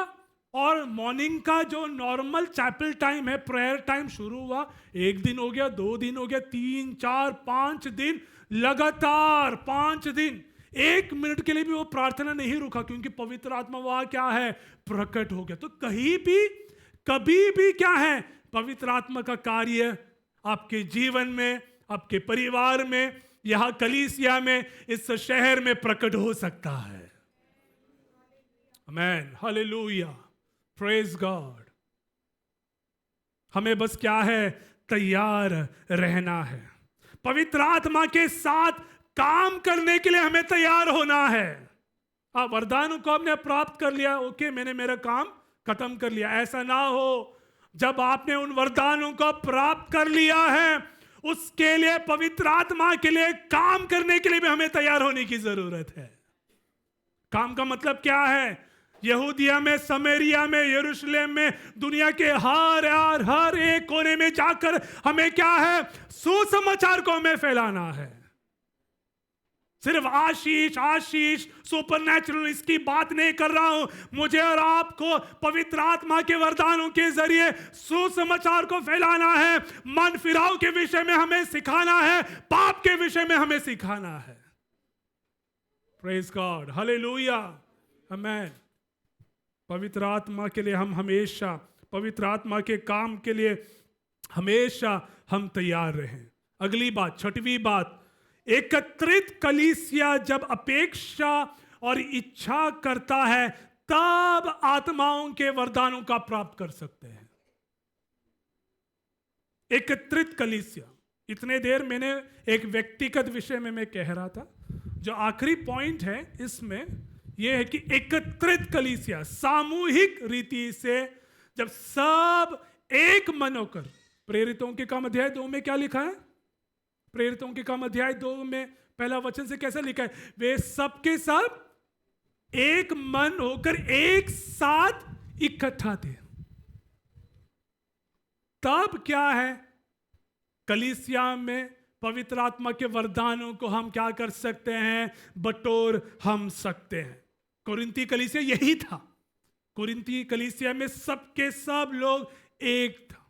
और मॉर्निंग का जो नॉर्मल चैपल टाइम है, प्रेयर टाइम शुरू हुआ। 1 दिन हो गया, 2 दिन हो गया, 3, 4, 5 दिन, लगातार 5 दिन 1 मिनट के लिए भी वो प्रार्थना नहीं रुका, क्योंकि पवित्र आत्मा वहां क्या है, प्रकट हो गया। तो कहीं भी कभी भी क्या है, पवित्र आत्मा का कार्य आपके जीवन में, आपके परिवार में, यहां कलीसिया में, इस शहर में प्रकट हो सकता है। आमेन, हालेलुया, प्रेज गॉड। हमें बस क्या है, तैयार रहना है। पवित्र आत्मा के साथ काम करने के लिए हमें तैयार होना है। आप वरदानों को आपने प्राप्त कर लिया, ओके, मैंने मेरा काम खत्म कर लिया, ऐसा ना हो। जब आपने उन वरदानों को प्राप्त कर लिया है, उसके लिए, पवित्र आत्मा के लिए काम करने के लिए भी हमें तैयार होने की जरूरत है। काम का मतलब क्या है? यहूदिया में, समरिया में, यरूशलेम में, दुनिया के हर एक कोने में जाकर हमें क्या है, सुसमाचार को हमें फैलाना है। सिर्फ आशीष सुपरनैचुरल इसकी बात नहीं कर रहा हूं। मुझे और आपको पवित्र आत्मा के वरदानों के जरिए सुसमाचार को फैलाना है। मन फिराव के विषय में हमें सिखाना है, पाप के विषय में हमें सिखाना है। प्रेज गॉड, हालेलुया, आमेन। पवित्र आत्मा के लिए हम हमेशा, पवित्र आत्मा के काम के लिए हमेशा हम तैयार रहें। अगली बात, 6वीं बात, एकत्रित कलीसिया जब अपेक्षा और इच्छा करता है, तब आत्माओं के वरदानों का प्राप्त कर सकते हैं। एकत्रित कलीसिया, इतने देर मैंने एक व्यक्तिगत विषय में मैं कह रहा था, जो आखिरी पॉइंट है इसमें यह है कि एकत्रित कलीसिया, सामूहिक रीति से जब सब एक मन होकर, प्रेरितों के काम अध्याय 2 में क्या लिखा है? प्रेरितों के काम अध्याय 2 में पहला वचन से कैसा लिखा है? वे सब के सब एक मन होकर एक साथ इकट्ठा थे। तब क्या है, कलीसिया में पवित्र आत्मा के वरदानों को हम क्या कर सकते हैं, बटोर हम सकते हैं। कोरिंथी कलीसिया यही था। कोरिंथी कलीसिया में सबके सब लोग एक था,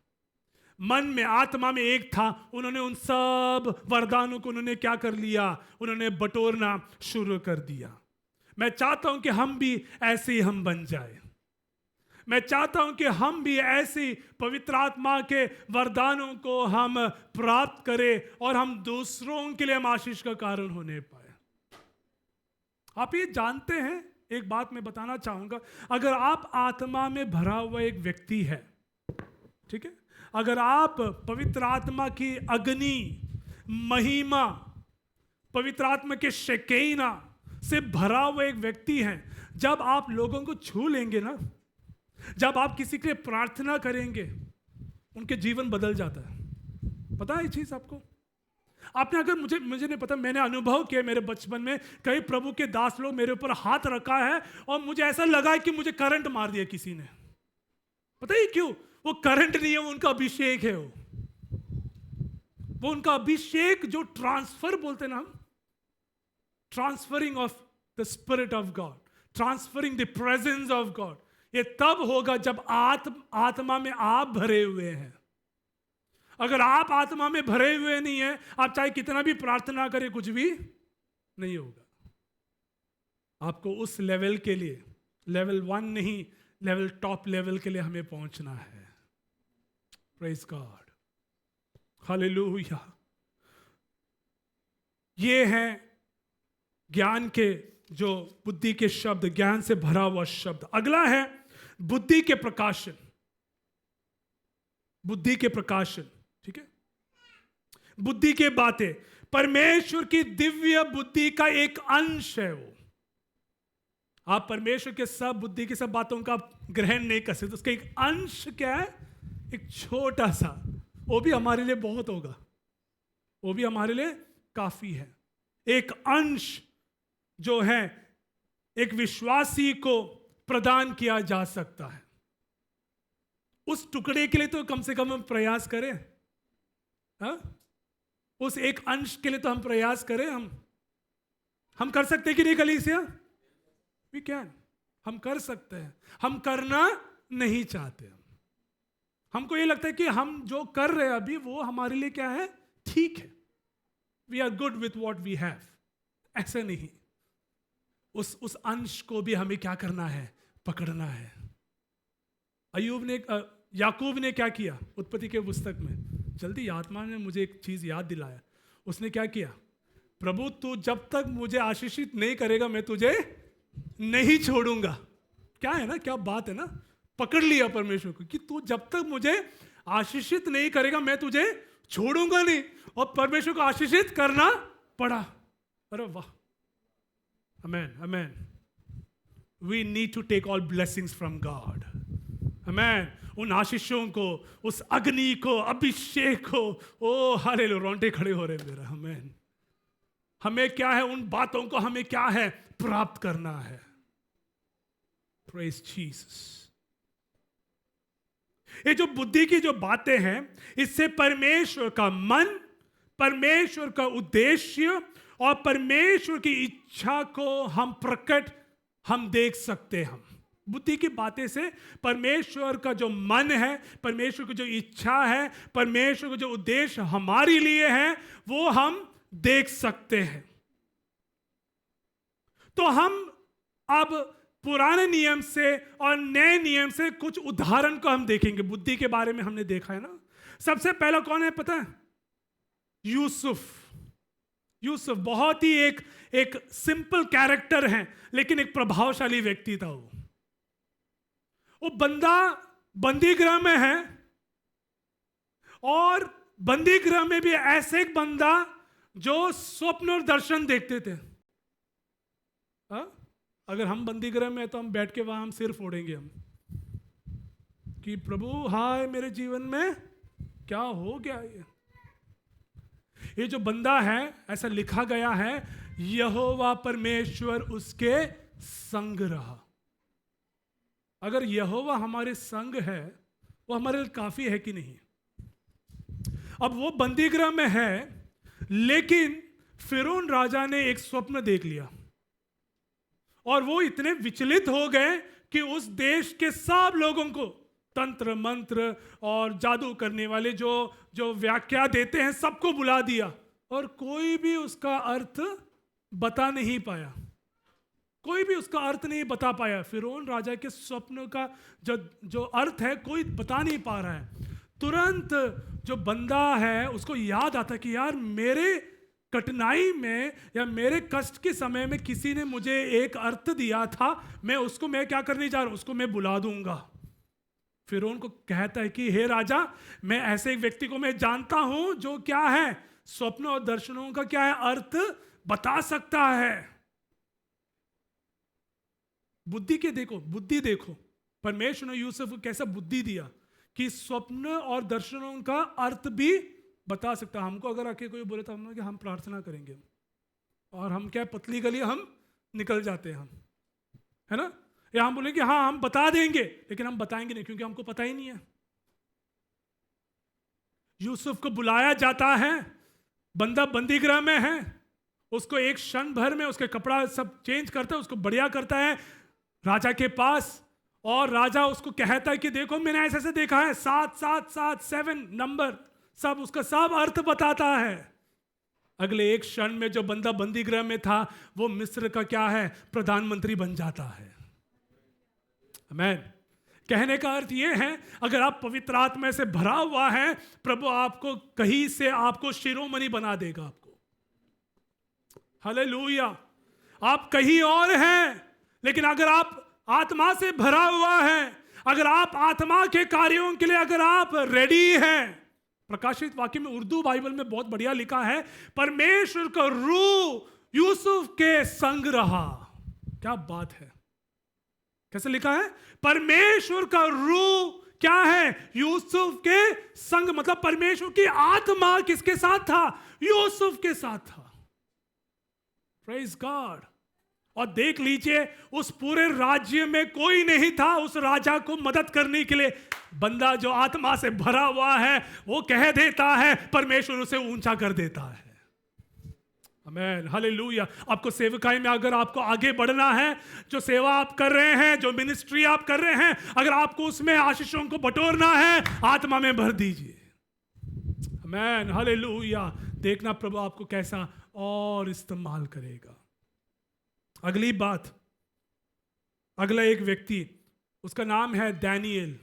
मन में, आत्मा में एक था। उन्होंने उन सब वरदानों को उन्होंने क्या कर लिया, उन्होंने बटोरना शुरू कर दिया। मैं चाहता हूं कि हम भी ऐसे ही हम बन जाए। मैं चाहता हूं कि हम भी ऐसी पवित्र आत्मा के वरदानों को हम प्राप्त करें और हम दूसरों के लिए हम आशीष का कारण होने पाए। आप ये जानते हैं, एक बात मैं बताना चाहूंगा, अगर आप आत्मा में भरा हुआ एक व्यक्ति है, ठीक है, अगर आप पवित्र आत्मा की अग्नि, महिमा, पवित्र आत्मा के शेकेना से भरा हुआ एक व्यक्ति है, जब आप लोगों को छू लेंगे ना, जब आप किसी के लिए प्रार्थना करेंगे, उनके जीवन बदल जाता है। पता है ये चीज आपको? आपने, अगर मुझे नहीं पता, मैंने अनुभव किया मेरे बचपन में, कई प्रभु के दास लोग मेरे ऊपर हाथ रखा है और मुझे ऐसा लगा है कि मुझे करंट मार दिया किसी ने। पता है क्यों? वो करंट नहीं है, वो उनका अभिषेक है। वो उनका अभिषेक, जो ट्रांसफर बोलते हैं ना हम, transferring of the spirit of God, transferring the presence of God, ये तब होगा जब आत्मा में आप भरे हुए हैं। अगर आप आत्मा में भरे हुए नहीं है, आप चाहे कितना भी प्रार्थना करें, कुछ भी नहीं होगा। आपको उस लेवल के लिए, लेवल 1 नहीं, लेवल टॉप लेवल के लिए हमें पहुंचना है। Praise God, hallelujah. ये है ज्ञान के जो बुद्धि के शब्द, ज्ञान से भरा हुआ शब्द। अगला है बुद्धि के प्रकाशन। बुद्धि के प्रकाशन, ठीक है। बुद्धि के बातें परमेश्वर की दिव्य बुद्धि का एक अंश है। वो आप परमेश्वर के सब बुद्धि की सब बातों का ग्रहण नहीं कर सकते। उसका एक अंश क्या है? एक छोटा सा, वो भी हमारे लिए बहुत होगा, वो भी हमारे लिए काफी है। एक अंश जो है एक विश्वासी को प्रदान किया जा सकता है। उस टुकड़े के लिए तो कम से कम हम प्रयास करें। हा? उस एक अंश के लिए तो हम प्रयास करें। हम कर सकते हैं कि नहीं कलीसिया? We can. हम कर सकते हैं। हम करना नहीं चाहते। हमको ये लगता है कि हम जो कर रहे हैं अभी वो हमारे लिए क्या है? ठीक है। We are good with what we have. ऐसा नहीं। उस अंश को भी हमें क्या करना है? पकड़ना है। याकूब ने क्या किया? उत्पत्ति के पुस्तक में, जल्दी आत्मा ने मुझे एक चीज याद दिलाया। उसने क्या किया? प्रभु तू जब तक मुझे आशीषित नहीं करेगा मैं तुझे नहीं छोड़ूंगा। क्या है ना, क्या बात है ना। पकड़ लिया परमेश्वर को कि तू जब तक मुझे आशीषित नहीं करेगा मैं तुझे छोड़ूंगा नहीं। और परमेश्वर को आशीषित करना पड़ा। अरे वाह, amen amen. We need to take all blessings from God. Amen. उन आशीषों को, उस अग्नि को, अभिषेक को, ओ हालेलुया, रोंगटे खड़े हो रहे मेरा। आमेन। हमें क्या है? उन बातों को हमें क्या है? प्राप्त करना है। Praise Jesus. ये जो बुद्धि की जो बातें हैं, इससे परमेश्वर का मन, परमेश्वर का उद्देश्य और परमेश्वर की इच्छा को हम देख सकते हैं। बुद्धि की बातें से परमेश्वर का जो मन है, परमेश्वर की जो इच्छा है, परमेश्वर का जो उद्देश्य हमारे लिए है, वो हम देख सकते हैं। तो हम अब पुराने नियम से और नए नियम से कुछ उदाहरण को हम देखेंगे। बुद्धि के बारे में हमने देखा है ना। सबसे पहला कौन है पता है? यूसुफ बहुत ही एक सिंपल कैरेक्टर है, लेकिन एक प्रभावशाली व्यक्ति था। वो बंदा बंदी गृह में है, और बंदी गृह में भी ऐसे एक बंदा जो स्वप्न और दर्शन देखते थे। अगर हम बंदी गृह में है तो हम बैठ के वहां हम सिर फोड़ेंगे हम कि प्रभु हाय मेरे जीवन में क्या हो गया। ये जो बंदा है, ऐसा लिखा गया है, यहोवा परमेश्वर उसके संग रहा। अगर यहोवा हमारे संग है, वो हमारे लिए काफी है कि नहीं? अब वो बंदी गृह में है, लेकिन फिरौन राजा ने एक स्वप्न देख लिया और वो इतने विचलित हो गए कि उस देश के सब लोगों को, तंत्र मंत्र और जादू करने वाले जो व्याख्या देते हैं, सबको बुला दिया, और कोई भी उसका अर्थ बता नहीं पाया। कोई भी उसका अर्थ नहीं बता पाया। फिरौन राजा के स्वप्न का जो अर्थ है कोई बता नहीं पा रहा है। तुरंत जो बंदा है उसको याद आता कि यार मेरे कठिनाई में या मेरे कष्ट के समय में किसी ने मुझे एक अर्थ दिया था, मैं क्या करने जा रहा हूं? उसको मैं बुला दूंगा। फिरौन को कहता है कि हे राजा, मैं ऐसे एक व्यक्ति को मैं जानता हूं जो क्या है, स्वप्न और दर्शनों का क्या है अर्थ बता सकता है। बुद्धि देखो परमेश्वर ने यूसुफ को कैसा बुद्धि दिया कि स्वप्न और दर्शनों का अर्थ भी बता सकता। हमको अगर आके कोई बोले तो हम प्रार्थना करेंगे और हम क्या पतली गली हम निकल जाते हैं, है ना। या हम बोलेंगे हाँ हम बता देंगे, लेकिन हम बताएंगे नहीं क्योंकि हमको पता ही नहीं है। यूसुफ को बुलाया जाता है, बंदा बंदी गृह में है, उसको एक क्षण भर में उसके कपड़ा सब चेंज करता है, उसको बढ़िया करता है राजा के पास, और राजा उसको कहता है कि देखो मैंने ऐसे ऐसे देखा है, 7 नंबर, सब उसका सब अर्थ बताता है। अगले एक क्षण में जो बंदा बंदी गृह में था वो मिस्र का क्या है, प्रधानमंत्री बन जाता है। आमीन। कहने का अर्थ ये है, अगर आप पवित्र आत्मा से भरा हुआ है, प्रभु आपको कहीं से आपको शिरोमणि बना देगा आपको। हालेलुया। आप कहीं और हैं, लेकिन अगर आप आत्मा से भरा हुआ है, अगर आप आत्मा के कार्यों के लिए अगर आप रेडी हैं, प्रकाशित वाक्य में उर्दू बाइबल में बहुत बढ़िया लिखा है, परमेश्वर का रूह यूसुफ के संग रहा। क्या बात है, कैसे लिखा है? परमेश्वर का रूह क्या है? यूसुफ के संग, मतलब परमेश्वर की आत्मा किसके साथ था? यूसुफ के साथ था। Praise God. और देख लीजिए, उस पूरे राज्य में कोई नहीं था उस राजा को मदद करने के लिए। बंदा जो आत्मा से भरा हुआ है वो कह देता है, परमेश्वर उसे ऊंचा कर देता है। आमीन, हालेलुया। आपको सेवकाई में अगर आपको आगे बढ़ना है, जो सेवा आप कर रहे हैं, जो मिनिस्ट्री आप कर रहे हैं, अगर आपको उसमें आशीषों को बटोरना है, आत्मा में भर दीजिए। आमीन, हालेलुया। देखना प्रभु आपको कैसा और इस्तेमाल करेगा। अगली बात, अगला एक व्यक्ति, उसका नाम है दानिएल।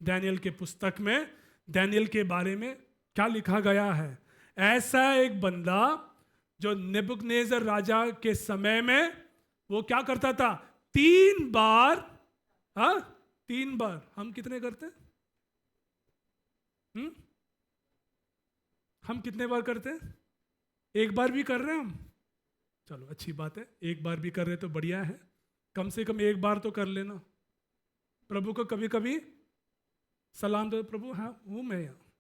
दानिएल के पुस्तक में दानिएल के बारे में क्या लिखा गया है? ऐसा एक बंदा जो नेबुकदनेस्सर राजा के समय में वो क्या करता था? 3 बार, 3 बार, हम कितने करते हैं? हम कितने बार करते हैं? 1 बार भी कर रहे हैं हम? चलो अच्छी बात है, 1 बार भी कर रहे तो बढ़िया है। कम से कम 1 बार तो कर लेना। प्रभु को कभी कभी सलाम दो, प्रभु हाँ हूँ मैं यहाँ।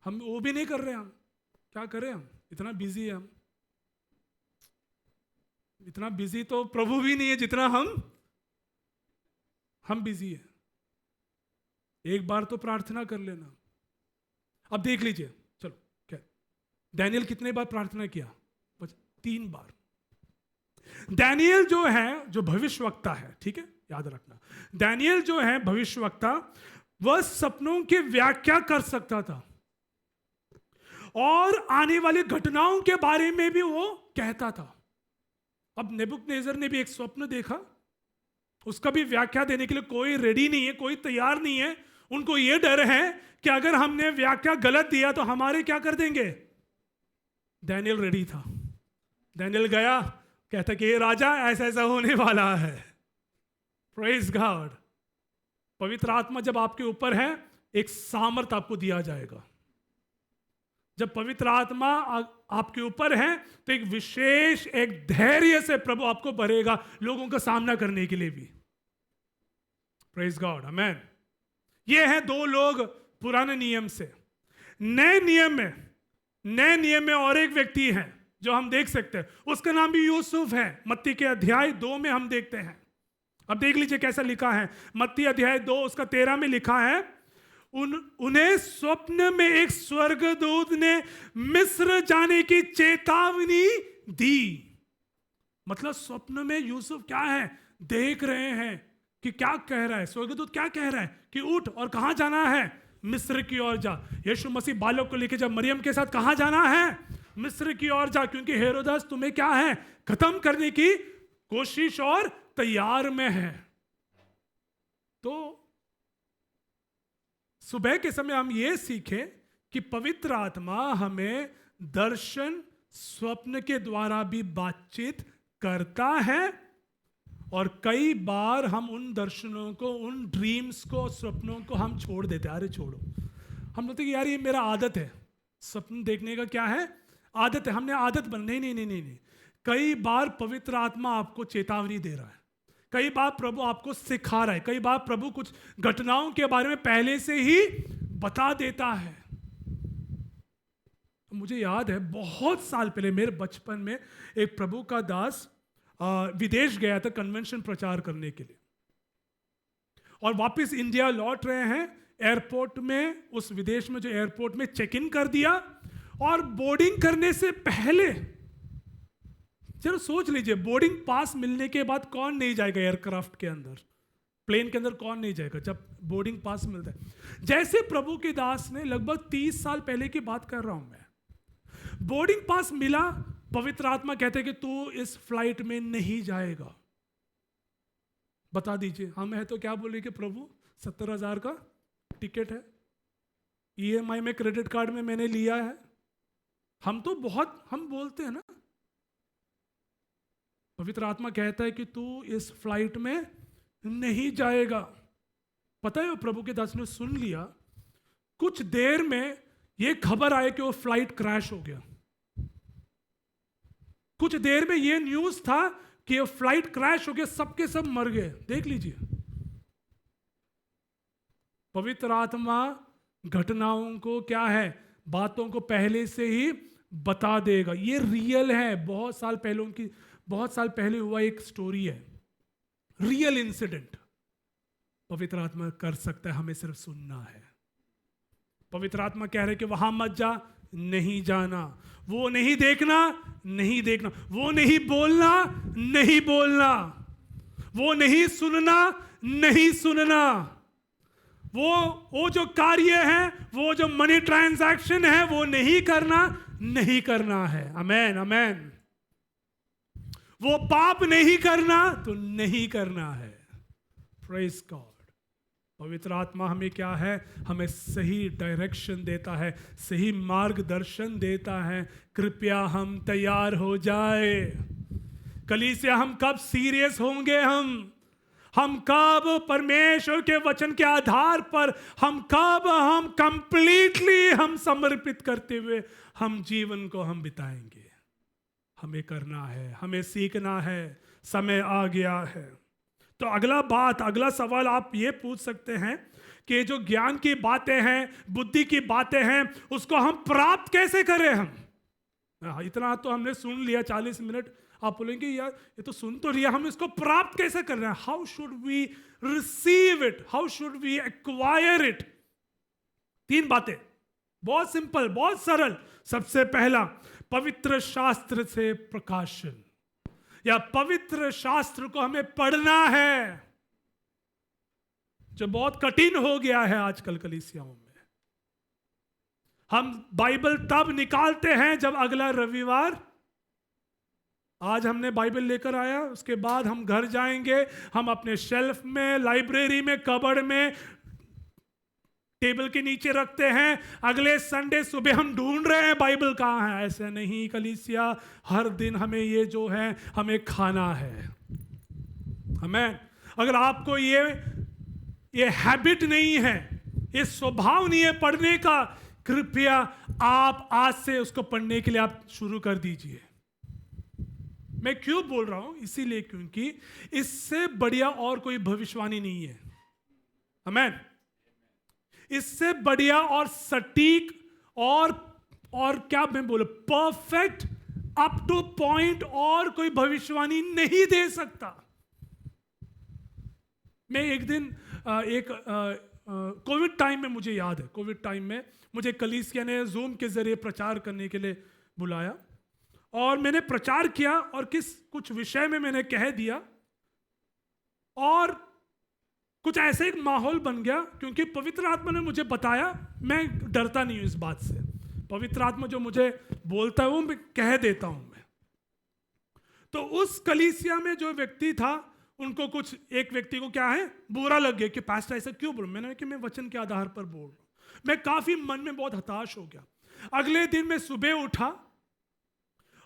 हम वो भी नहीं कर रहे, हम क्या करें? हम इतना बिजी है, हम इतना बिजी तो प्रभु भी नहीं है जितना हम बिजी है। 1 बार तो प्रार्थना कर लेना। अब देख लीजिए, चलो क्या दानिएल कितने बार प्रार्थना किया? 3 बार। दानिएल जो है, जो भविष्यवक्ता है, ठीक है, याद रखना, दानिएल जो है भविष्यवक्ता, वह सपनों की व्याख्या कर सकता था और आने वाली घटनाओं के बारे में भी वो कहता था। अब नेबुकदनेस्सर ने भी एक स्वप्न देखा, उसका भी व्याख्या देने के लिए कोई रेडी नहीं है, कोई तैयार नहीं है। उनको ये डर है कि अगर हमने व्याख्या गलत दिया तो हमारे क्या कर देंगे। दानिएल रेडी था। दानिएल गया, कहता कि ये राजा ऐसा ऐसा होने वाला है। Praise God. पवित्र आत्मा जब आपके ऊपर है, एक सामर्थ आपको दिया जाएगा। जब पवित्र आत्मा आपके ऊपर है तो एक विशेष, एक धैर्य से प्रभु आपको भरेगा लोगों का सामना करने के लिए भी। प्रेज गॉड, आमेन। ये हैं 2 लोग पुराने नियम से। नए नियम में और एक व्यक्ति है जो हम देख सकते हैं, उसका नाम भी यूसुफ है। मत्ती के अध्याय 2 में हम देखते हैं। अब देख लीजिए कैसा लिखा है। मत्ती अध्याय 2 उसका 13 में लिखा है, उन्हें स्वप्न में एक स्वर्गदूत ने मिस्र जाने की चेतावनी दी। मतलब स्वप्न में यूसुफ क्या है, देख रहे हैं कि क्या कह रहा है स्वर्गदूत, क्या कह रहा है कि उठ और कहां जाना है, मिस्र की ओर जा। यीशु मसीह बालक को लेकर जब मरियम के साथ कहां जाना है, मिस्र की ओर जा, क्योंकि हेरोदेस तुम्हें क्या है, खत्म करने की कोशिश और तैयार में है। तो सुबह के समय हम ये सीखें कि पवित्र आत्मा हमें दर्शन, स्वप्न के द्वारा भी बातचीत करता है। और कई बार हम उन दर्शनों को, उन ड्रीम्स को, स्वप्नों को हम छोड़ देते हैं। अरे छोड़ो, हम बोलते कि यार ये मेरा आदत है, स्वप्न देखने का क्या है, आदत है, हमने आदत बन। नहीं। कई बार पवित्र आत्मा आपको चेतावनी दे रहा है, कई बार प्रभु आपको सिखा रहा है, कई बार प्रभु कुछ घटनाओं के बारे में पहले से ही बता देता है। मुझे याद है बहुत साल पहले, मेरे बचपन में, एक प्रभु का दास विदेश गया था कन्वेंशन प्रचार करने के लिए, और वापस इंडिया लौट रहे हैं। एयरपोर्ट में, उस विदेश में जो एयरपोर्ट में चेक इन कर दिया, और बोर्डिंग करने से पहले, चलो सोच लीजिए, बोर्डिंग पास मिलने के बाद कौन नहीं जाएगा एयरक्राफ्ट के अंदर, प्लेन के अंदर कौन नहीं जाएगा जब बोर्डिंग पास मिलता है। जैसे प्रभु के दास ने, लगभग 30 साल पहले की बात कर रहा हूं मैं, बोर्डिंग पास मिला, पवित्र आत्मा कहते कि तू इस फ्लाइट में नहीं जाएगा। बता दीजिए, हम है तो क्या बोले कि प्रभु 70,000 का टिकट है, EMI में, क्रेडिट कार्ड में मैंने लिया है। हम तो बहुत, हम बोलते हैं ना, पवित्र आत्मा कहता है कि तू इस फ्लाइट में नहीं जाएगा। पता है, वो प्रभु के दास ने सुन लिया, कुछ देर में ये खबर आई कि वो फ्लाइट क्रैश हो गया। कुछ देर में ये न्यूज था कि वो फ्लाइट क्रैश हो गया, सबके सब मर गए। देख लीजिए, पवित्र आत्मा घटनाओं को क्या है, बातों को पहले से ही बता देगा। ये रियल है, बहुत साल पहले हुआ एक स्टोरी है, रियल इंसिडेंट। पवित्र आत्मा कर सकता है, हमें सिर्फ सुनना है। पवित्र आत्मा कह रहे कि वहां मत जा, नहीं जाना। वो नहीं देखना, नहीं देखना। वो नहीं बोलना, नहीं बोलना। वो नहीं सुनना, नहीं सुनना। वो जो कार्य है, वो जो मनी ट्रांजैक्शन है, वो नहीं करना, नहीं करना है। आमेन, आमेन। वो पाप नहीं करना तो नहीं करना है। Praise God. पवित्र आत्मा हमें क्या है, हमें सही डायरेक्शन देता है, सही मार्गदर्शन देता है। कृपया हम तैयार हो जाए। कलीसिया, हम कब सीरियस होंगे? हम कब परमेश्वर के वचन के आधार पर हम कंप्लीटली हम समर्पित करते हुए हम जीवन को हम बिताएंगे? हमें करना है, हमें सीखना है, समय आ गया है। तो अगला सवाल आप ये पूछ सकते हैं कि जो ज्ञान की बातें हैं, बुद्धि की बातें हैं, उसको हम प्राप्त कैसे करें? हम इतना तो हमने सुन लिया, 40 मिनट। आप बोलेंगे यार ये तो सुन तो लिया, हम इसको प्राप्त कैसे कर रहे हैं? How should we receive it, how should we acquire it? 3 बातें, बहुत सिंपल, बहुत सरल। सबसे पहला, पवित्र शास्त्र से प्रकाशन, या पवित्र शास्त्र को हमें पढ़ना है, जो बहुत कठिन हो गया है आजकल कलीसियाओं में। हम बाइबल तब निकालते हैं जब अगला रविवार, आज हमने बाइबल लेकर आया, उसके बाद हम घर जाएंगे, हम अपने शेल्फ में, लाइब्रेरी में, कबर्ड में, टेबल के नीचे रखते हैं। अगले संडे सुबह हम ढूंढ रहे हैं बाइबल कहाँ है। ऐसे नहीं कलीसिया, हर दिन हमें ये जो है हमें खाना है। हमें, अगर आपको ये हैबिट नहीं है, ये स्वभाव नहीं है पढ़ने का, कृपया आप आज से उसको पढ़ने के लिए आप शुरू कर दीजिए। मैं क्यों बोल रहा हूं? इसीलिए क्योंकि इससे बढ़िया और कोई भविष्यवाणी नहीं है। आमीन। इससे बढ़िया और सटीक और क्या मैं बोलूं, परफेक्ट, अप टू पॉइंट और कोई भविष्यवाणी नहीं दे सकता। मैं एक दिन कोविड टाइम में, मुझे याद है, कोविड टाइम में मुझे कलीसिया ने जूम के जरिए प्रचार करने के लिए बुलाया और मैंने प्रचार किया और कुछ विषय में मैंने कह दिया और कुछ ऐसे एक माहौल बन गया, क्योंकि पवित्र आत्मा ने मुझे बताया। मैं डरता नहीं हूं इस बात से, पवित्र आत्मा जो मुझे बोलता है वो मैं कह देता हूं मैं। तो उस कलीसिया में जो व्यक्ति था, उनको एक व्यक्ति को क्या है, बुरा लग गया कि पास्टर ऐसा क्यों बोल। मैंने कि मैं वचन के आधार पर बोल रहा हूं। मैं काफी मन में बहुत हताश हो गया। अगले दिन मैं सुबह उठा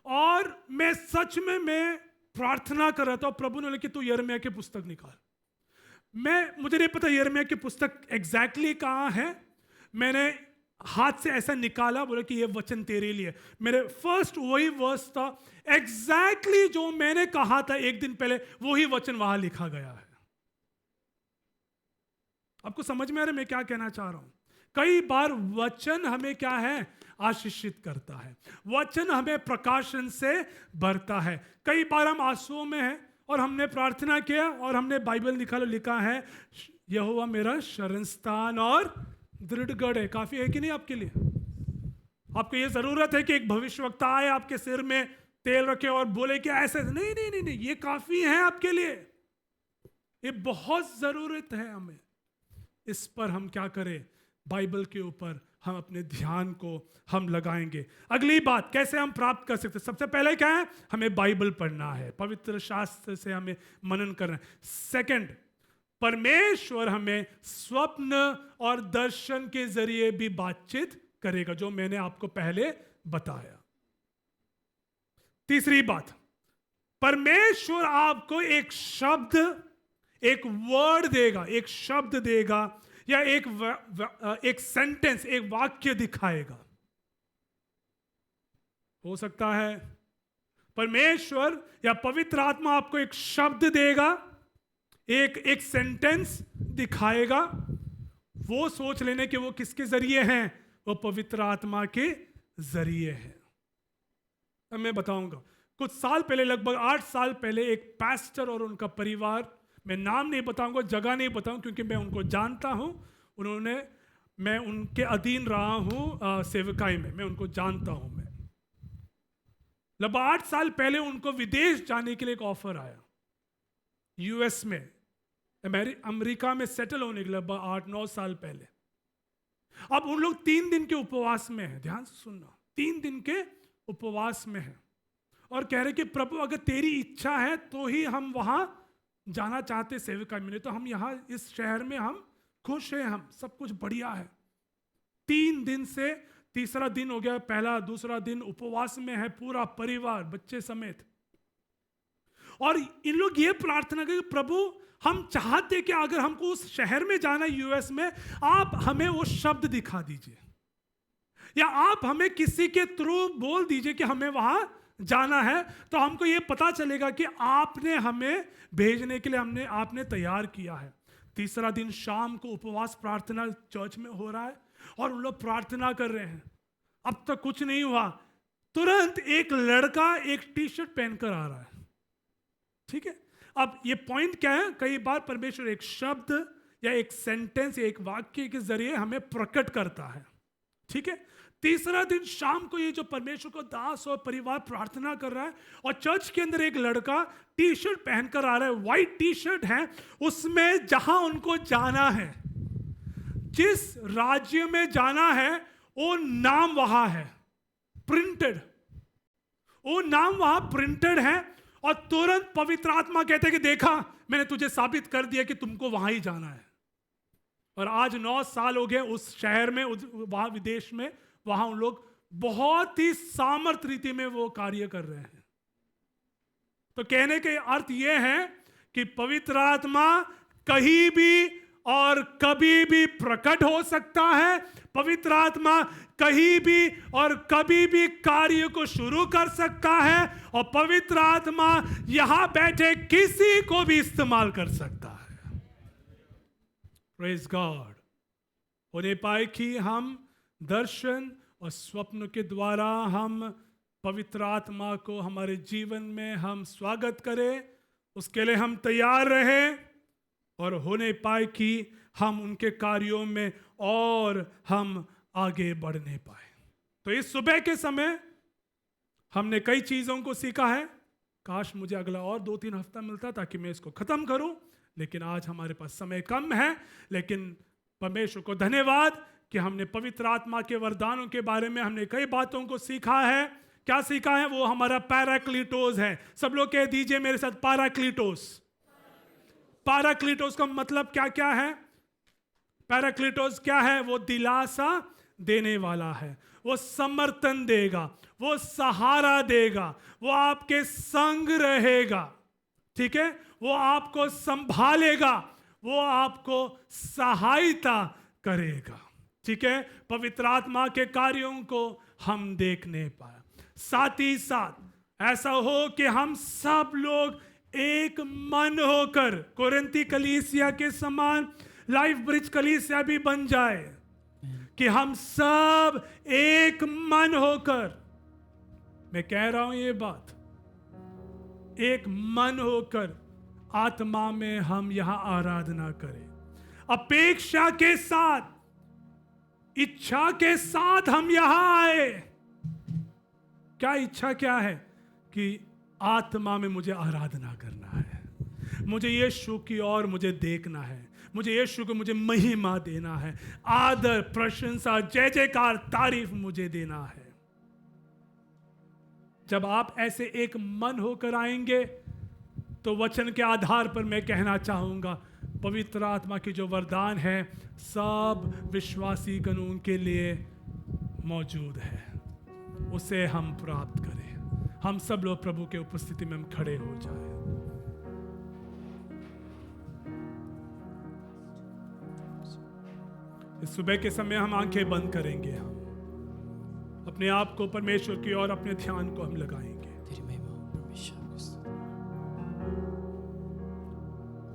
और मैं सच में मैं प्रार्थना कर रहा था। प्रभु ने बोला कि तू यिर्मयाह की पुस्तक निकाल। मुझे नहीं पता यिर्मयाह की पुस्तक एग्जैक्टली कहाँ है। मैंने हाथ से ऐसा निकाला, बोला कि ये वचन तेरे लिए। मेरे फर्स्ट वही वर्स था, एग्जैक्टली जो मैंने कहा था एक दिन पहले, वही वचन वहां लिखा गया है। आपको समझ में आ रहा है मैं क्या कहना चाह रहा हूं? कई बार वचन हमें क्या है, आशीषित करता है। वचन हमें प्रकाशन से भरता है। कई बार हम आंसुओं में हैं और हमने प्रार्थना किया और हमने बाइबल लिखा है, यहोवा मेरा शरण स्थान और दृढ़ गढ़ है। काफी है कि नहीं आपके लिए? आपको ये जरूरत है कि एक भविष्यवक्ता आए, आपके सिर में तेल रखे और बोले कि ऐसे नहीं नहीं नहीं नहीं, ये काफी है आपके लिए। ये बहुत जरूरत है हमें। इस पर हम क्या करें, बाइबल के ऊपर हम अपने ध्यान को हम लगाएंगे। अगली बात, कैसे हम प्राप्त कर सकते हैं? सबसे पहले क्या है, हमें बाइबल पढ़ना है, पवित्र शास्त्र से हमें मनन करना है। सेकंड, परमेश्वर हमें स्वप्न और दर्शन के जरिए भी बातचीत करेगा, जो मैंने आपको पहले बताया। तीसरी बात, परमेश्वर आपको एक शब्द, एक वर्ड देगा, एक शब्द देगा, या एक सेंटेंस, एक वाक्य दिखाएगा। हो सकता है परमेश्वर या पवित्र आत्मा आपको एक शब्द देगा, एक सेंटेंस दिखाएगा। वो सोच लेने कि वो किसके जरिए हैं, वो पवित्र आत्मा के जरिए है। अब मैं बताऊंगा, कुछ साल पहले, लगभग 8 साल पहले, एक पास्टर और उनका परिवार, मैं नाम नहीं बताऊंगा, जगह नहीं बताऊंगा क्योंकि मैं उनको जानता हूं, मैं उनके अधीन रहा हूं सेवकाई में, मैं उनको जानता हूं। मैं लगभग 8 साल पहले उनको विदेश जाने के लिए एक ऑफर आया, यूएस में, अमेरिका में सेटल होने के लिए, लगभग 8-9 साल पहले। अब उन लोग 3 दिन के उपवास में हैं, ध्यान से सुनना, 3 दिन के उपवास में हैं और कह रहे कि प्रभु अगर तेरी इच्छा है तो ही हम वहां जाना चाहते सेविका में, नहीं तो हम यहाँ इस शहर में हम खुश हैं, हम सब कुछ बढ़िया है। 3 दिन से तीसरा दिन हो गया, पहला दूसरा दिन उपवास में है पूरा परिवार, बच्चे समेत। और इन लोग ये प्रार्थना करें, प्रभु हम चाहते कि अगर हमको उस शहर में जाना यूएस में, आप हमें वो शब्द दिखा दीजिए, या आप हमें किसी के थ्रू बोल दीजिए कि हमें वहां जाना है, तो हमको ये पता चलेगा कि आपने हमें भेजने के लिए आपने तैयार किया है। तीसरा दिन शाम को उपवास प्रार्थना चर्च में हो रहा है और उन लोग प्रार्थना कर रहे हैं। अब तक कुछ नहीं हुआ, तुरंत एक लड़का एक टी शर्ट पहनकर आ रहा है। ठीक है, अब ये पॉइंट क्या है, कई बार परमेश्वर एक शब्द या एक सेंटेंस या एक वाक्य के जरिए हमें प्रकट करता है। ठीक है, तीसरा दिन शाम को ये जो परमेश्वर को दास और परिवार प्रार्थना कर रहा है और चर्च के अंदर एक लड़का टी शर्ट पहनकर आ रहा है, व्हाइट टी शर्ट है, उसमें जहां उनको जाना है, जिस राज्य में जाना है, वो नाम वहां है प्रिंटेड, वो नाम वहां प्रिंटेड है। और तुरंत पवित्र आत्मा कहते हैं कि देखा, मैंने तुझे साबित कर दिया कि तुमको वहां ही जाना है। और आज 9 साल हो गए उस शहर में, वहां विदेश में, वहां उन लोग बहुत ही सामर्थ रीति में वो कार्य कर रहे हैं। तो कहने के अर्थ ये है कि पवित्र आत्मा कहीं भी और कभी भी प्रकट हो सकता है। पवित्र आत्मा कहीं भी और कभी भी कार्य को शुरू कर सकता है, और पवित्र आत्मा यहां बैठे किसी को भी इस्तेमाल कर सकता है। Praise God. होने पाए कि हम दर्शन और स्वप्न के द्वारा हम पवित्र आत्मा को हमारे जीवन में हम स्वागत करें, उसके लिए हम तैयार रहें, और होने पाए कि हम उनके कार्यों में और हम आगे बढ़ने पाए। तो इस सुबह के समय हमने कई चीज़ों को सीखा है। काश मुझे अगला और 2-3 हफ्ता मिलता ताकि मैं इसको ख़त्म करूं, लेकिन आज हमारे पास समय कम है। लेकिन परमेश्वर को धन्यवाद कि हमने पवित्र आत्मा के वरदानों के बारे में हमने कई बातों को सीखा है। क्या सीखा है? वो हमारा पैराक्लीटोस है। सब लोग कह दीजिए मेरे साथ, पैराक्लीटोस। पैराक्लीटोस का मतलब क्या क्या है? पैराक्लीटोस क्या है? वो दिलासा देने वाला है, वो समर्थन देगा, वो सहारा देगा, वो आपके संग रहेगा। ठीक है, वो आपको संभालेगा, वो आपको सहायता करेगा। ठीक है, पवित्र आत्मा के कार्यों को हम देखने पाए। साथ ही साथ ऐसा हो कि हम सब लोग एक मन होकर कोरिन्थी कलीसिया के समान लाइफ ब्रिज कलीसिया भी बन जाए, कि हम सब एक मन होकर, मैं कह रहा हूं ये बात, एक मन होकर आत्मा में हम यहां आराधना करें, अपेक्षा के साथ, इच्छा के साथ हम यहां आए। क्या इच्छा क्या है? कि आत्मा में मुझे आराधना करना है, मुझे यीशु की ओर मुझे देखना है, मुझे यीशु को मुझे महिमा देना है, आदर, प्रशंसा, जय जयकार, तारीफ मुझे देना है। जब आप ऐसे एक मन होकर आएंगे तो वचन के आधार पर मैं कहना चाहूंगा, पवित्र आत्मा की जो वरदान है सब विश्वासी गणों के लिए मौजूद है, उसे हम प्राप्त करें। हम सब लोग प्रभु के उपस्थिति में हम खड़े हो जाए। इस सुबह के समय हम आंखें बंद करेंगे, हम अपने आप को परमेश्वर की ओर अपने ध्यान को हम लगाएंगे। तेरी महिमा हो परमेश्वर की स्तुति।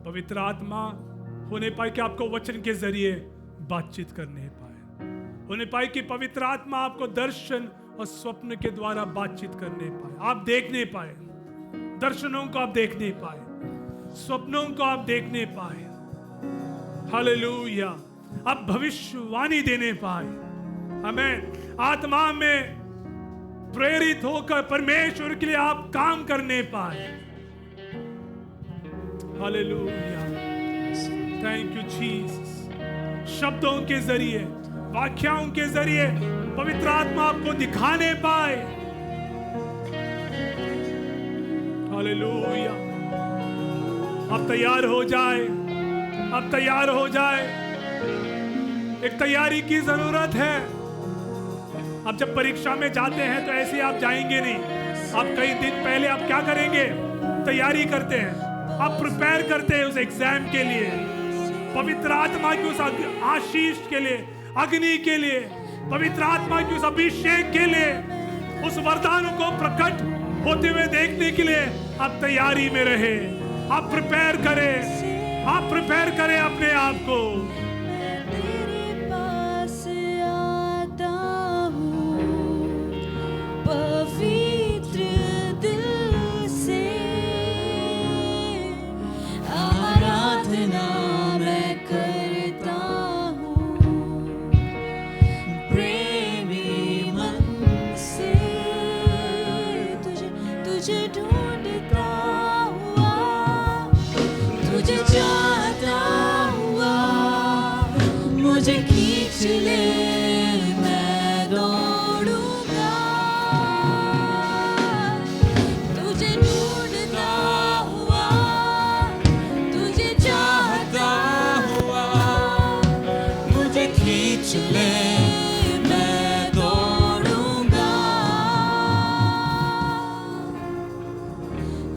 पवित्र आत्मा होने पाए कि आपको वचन के जरिए बातचीत करने पाए, होने पाए कि पवित्र आत्मा आपको दर्शन और स्वप्न के द्वारा बातचीत करने पाए, आप देखने पाए, दर्शनों को आप देखने पाए, स्वप्नों को आप देखने पाए। हालेलुया। आप भविष्यवाणी देने पाए, हमें आत्मा में प्रेरित होकर परमेश्वर के लिए आप काम करने पाए। हालेलुया। Thank you Jesus. शब्दों के जरिए, वाक्यों के जरिए पवित्र आत्मा आपको दिखाने पाए। हालेलुया। अब तैयार हो जाए, अब तैयार हो जाए। एक तैयारी की जरूरत है। अब जब परीक्षा में जाते हैं तो ऐसे आप जाएंगे नहीं। आप कई दिन पहले आप क्या करेंगे? तैयारी करते हैं, आप प्रिपेयर करते हैं उस एग्जाम के लिए, पवित्र आत्मा की उस आशीष के लिए, अग्नि के लिए, पवित्र आत्मा की उस अभिषेक के लिए, उस वरदान को प्रकट होते हुए देखने के लिए आप तैयारी में रहे। आप प्रिपेयर करें, आप प्रिपेयर करें अपने आप को। तेरे पास आता हूँ पवित्र दिल से, आराधना मैं करता हूँ प्रेमी मन से। तुझे ढूंढता हुआ, तुझे चाहता हुआ, मुझे खींच ले, मैं दौड़ूंगा। तुझे ढूंढता हुआ, तुझे चाहता हुआ, मुझे खींच ले, मैं दौड़ूंगा।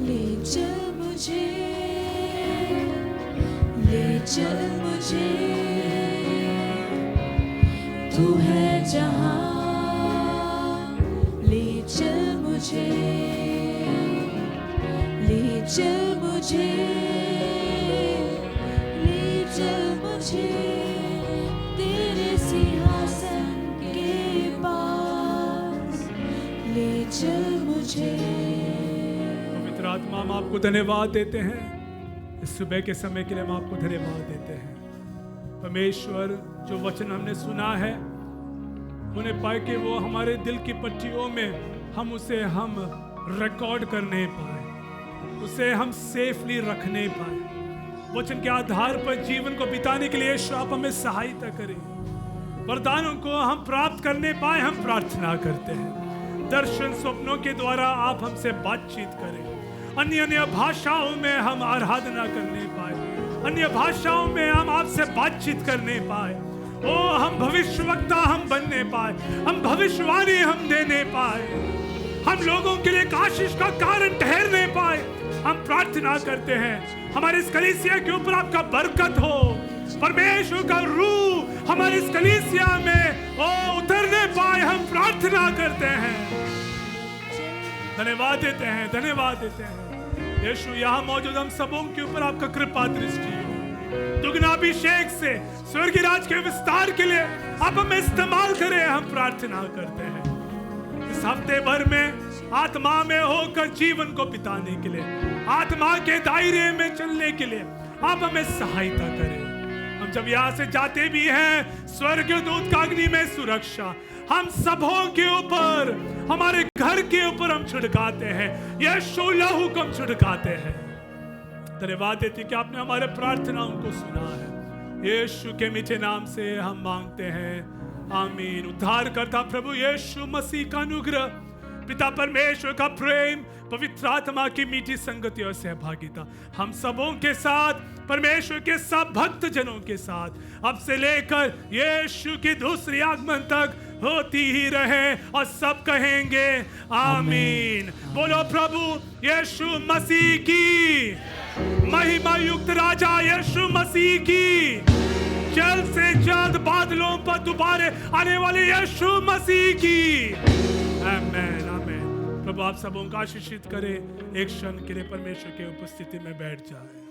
ले चल मुझे, ले चल मुझे, तू है जहाँ। ले चल मुझे, ले चल मुझे, ले चल मुझे तेरे सिंहासन के पास। ले चल मुझे। पवित्र आत्मा, हम आपको धन्यवाद देते हैं इस सुबह के समय के लिए। हम आपको धन्यवाद देते हैं परमेश्वर। जो वचन हमने सुना है उन्हें पाए कि वो हमारे दिल की पट्टियों में हम उसे रिकॉर्ड करने पाए, उसे हम सेफली रखने पाए। वचन के आधार पर जीवन को बिताने के लिए यीशु आप हमें सहायता करें। वरदानों को हम प्राप्त करने पाए, हम प्रार्थना करते हैं। दर्शन स्वप्नों के द्वारा आप हमसे बातचीत करें। अन्य अन्य भाषाओं में हम आराधना करने पाए, अन्य भाषाओं में हम आपसे बातचीत करने पाए। ओ हम भविष्यवक्ता हम बनने पाए, हम भविष्यवाणी हम देने पाए, हम लोगों के लिए एक आशीष का कारण ठहरने पाए। हम प्रार्थना करते हैं हमारे इस कलीसिया के ऊपर आपका बरकत हो। परमेश्वर का रूह हमारे इस कलीसिया में उतरने पाए, हम प्रार्थना करते हैं। धन्यवाद देते हैं, धन्यवाद देते हैं यीशु। यहाँ मौजूद हम सबों के ऊपर आपका कृपा दृष्टि हो। दुगना अभिषेक से स्वर्गीय राज के विस्तार के लिए आप हमें इस्तेमाल करें, हम प्रार्थना करते हैं। इस हफ्ते भर में आत्मा में होकर जीवन को बिताने के लिए, आत्मा के दायरे में चलने के लिए आप हमें सहायता करें। हम जब यहाँ से जाते भी हैं, स्वर्गीय दूत का अग्नि में सुरक्षा हम सबों के ऊपर, हमारे घर के ऊपर हम छिड़काते हैं। यीशु लहू को हम छिड़काते हैं। धन्यवाद देते कि आपने हमारे प्रार्थनाओं को सुना है। यीशु के मीठे नाम से हम मांगते हैं, आमीन। उद्धारकर्ता प्रभु यीशु मसीह का अनुग्रह, पिता परमेश्वर का प्रेम, पवित्र आत्मा की मीठी संगति और सहभागिता हम सबों के साथ, परमेश्वर के सब भक्त जनों के साथ, अब से लेकर यीशु की दूसरी आगमन तक होती ही रहे और सब कहेंगे आमीन। बोलो प्रभु यीशु मसीह की, महिमा युक्त राजा यीशु मसीह की, जल्द से जल्द बादलों पर दोबारा आने वाले यीशु मसीह की। आमीन आमीन। प्रभु आप सबों को आशीषित करे। एक क्षण के लिए परमेश्वर के उपस्थिति में बैठ जाए।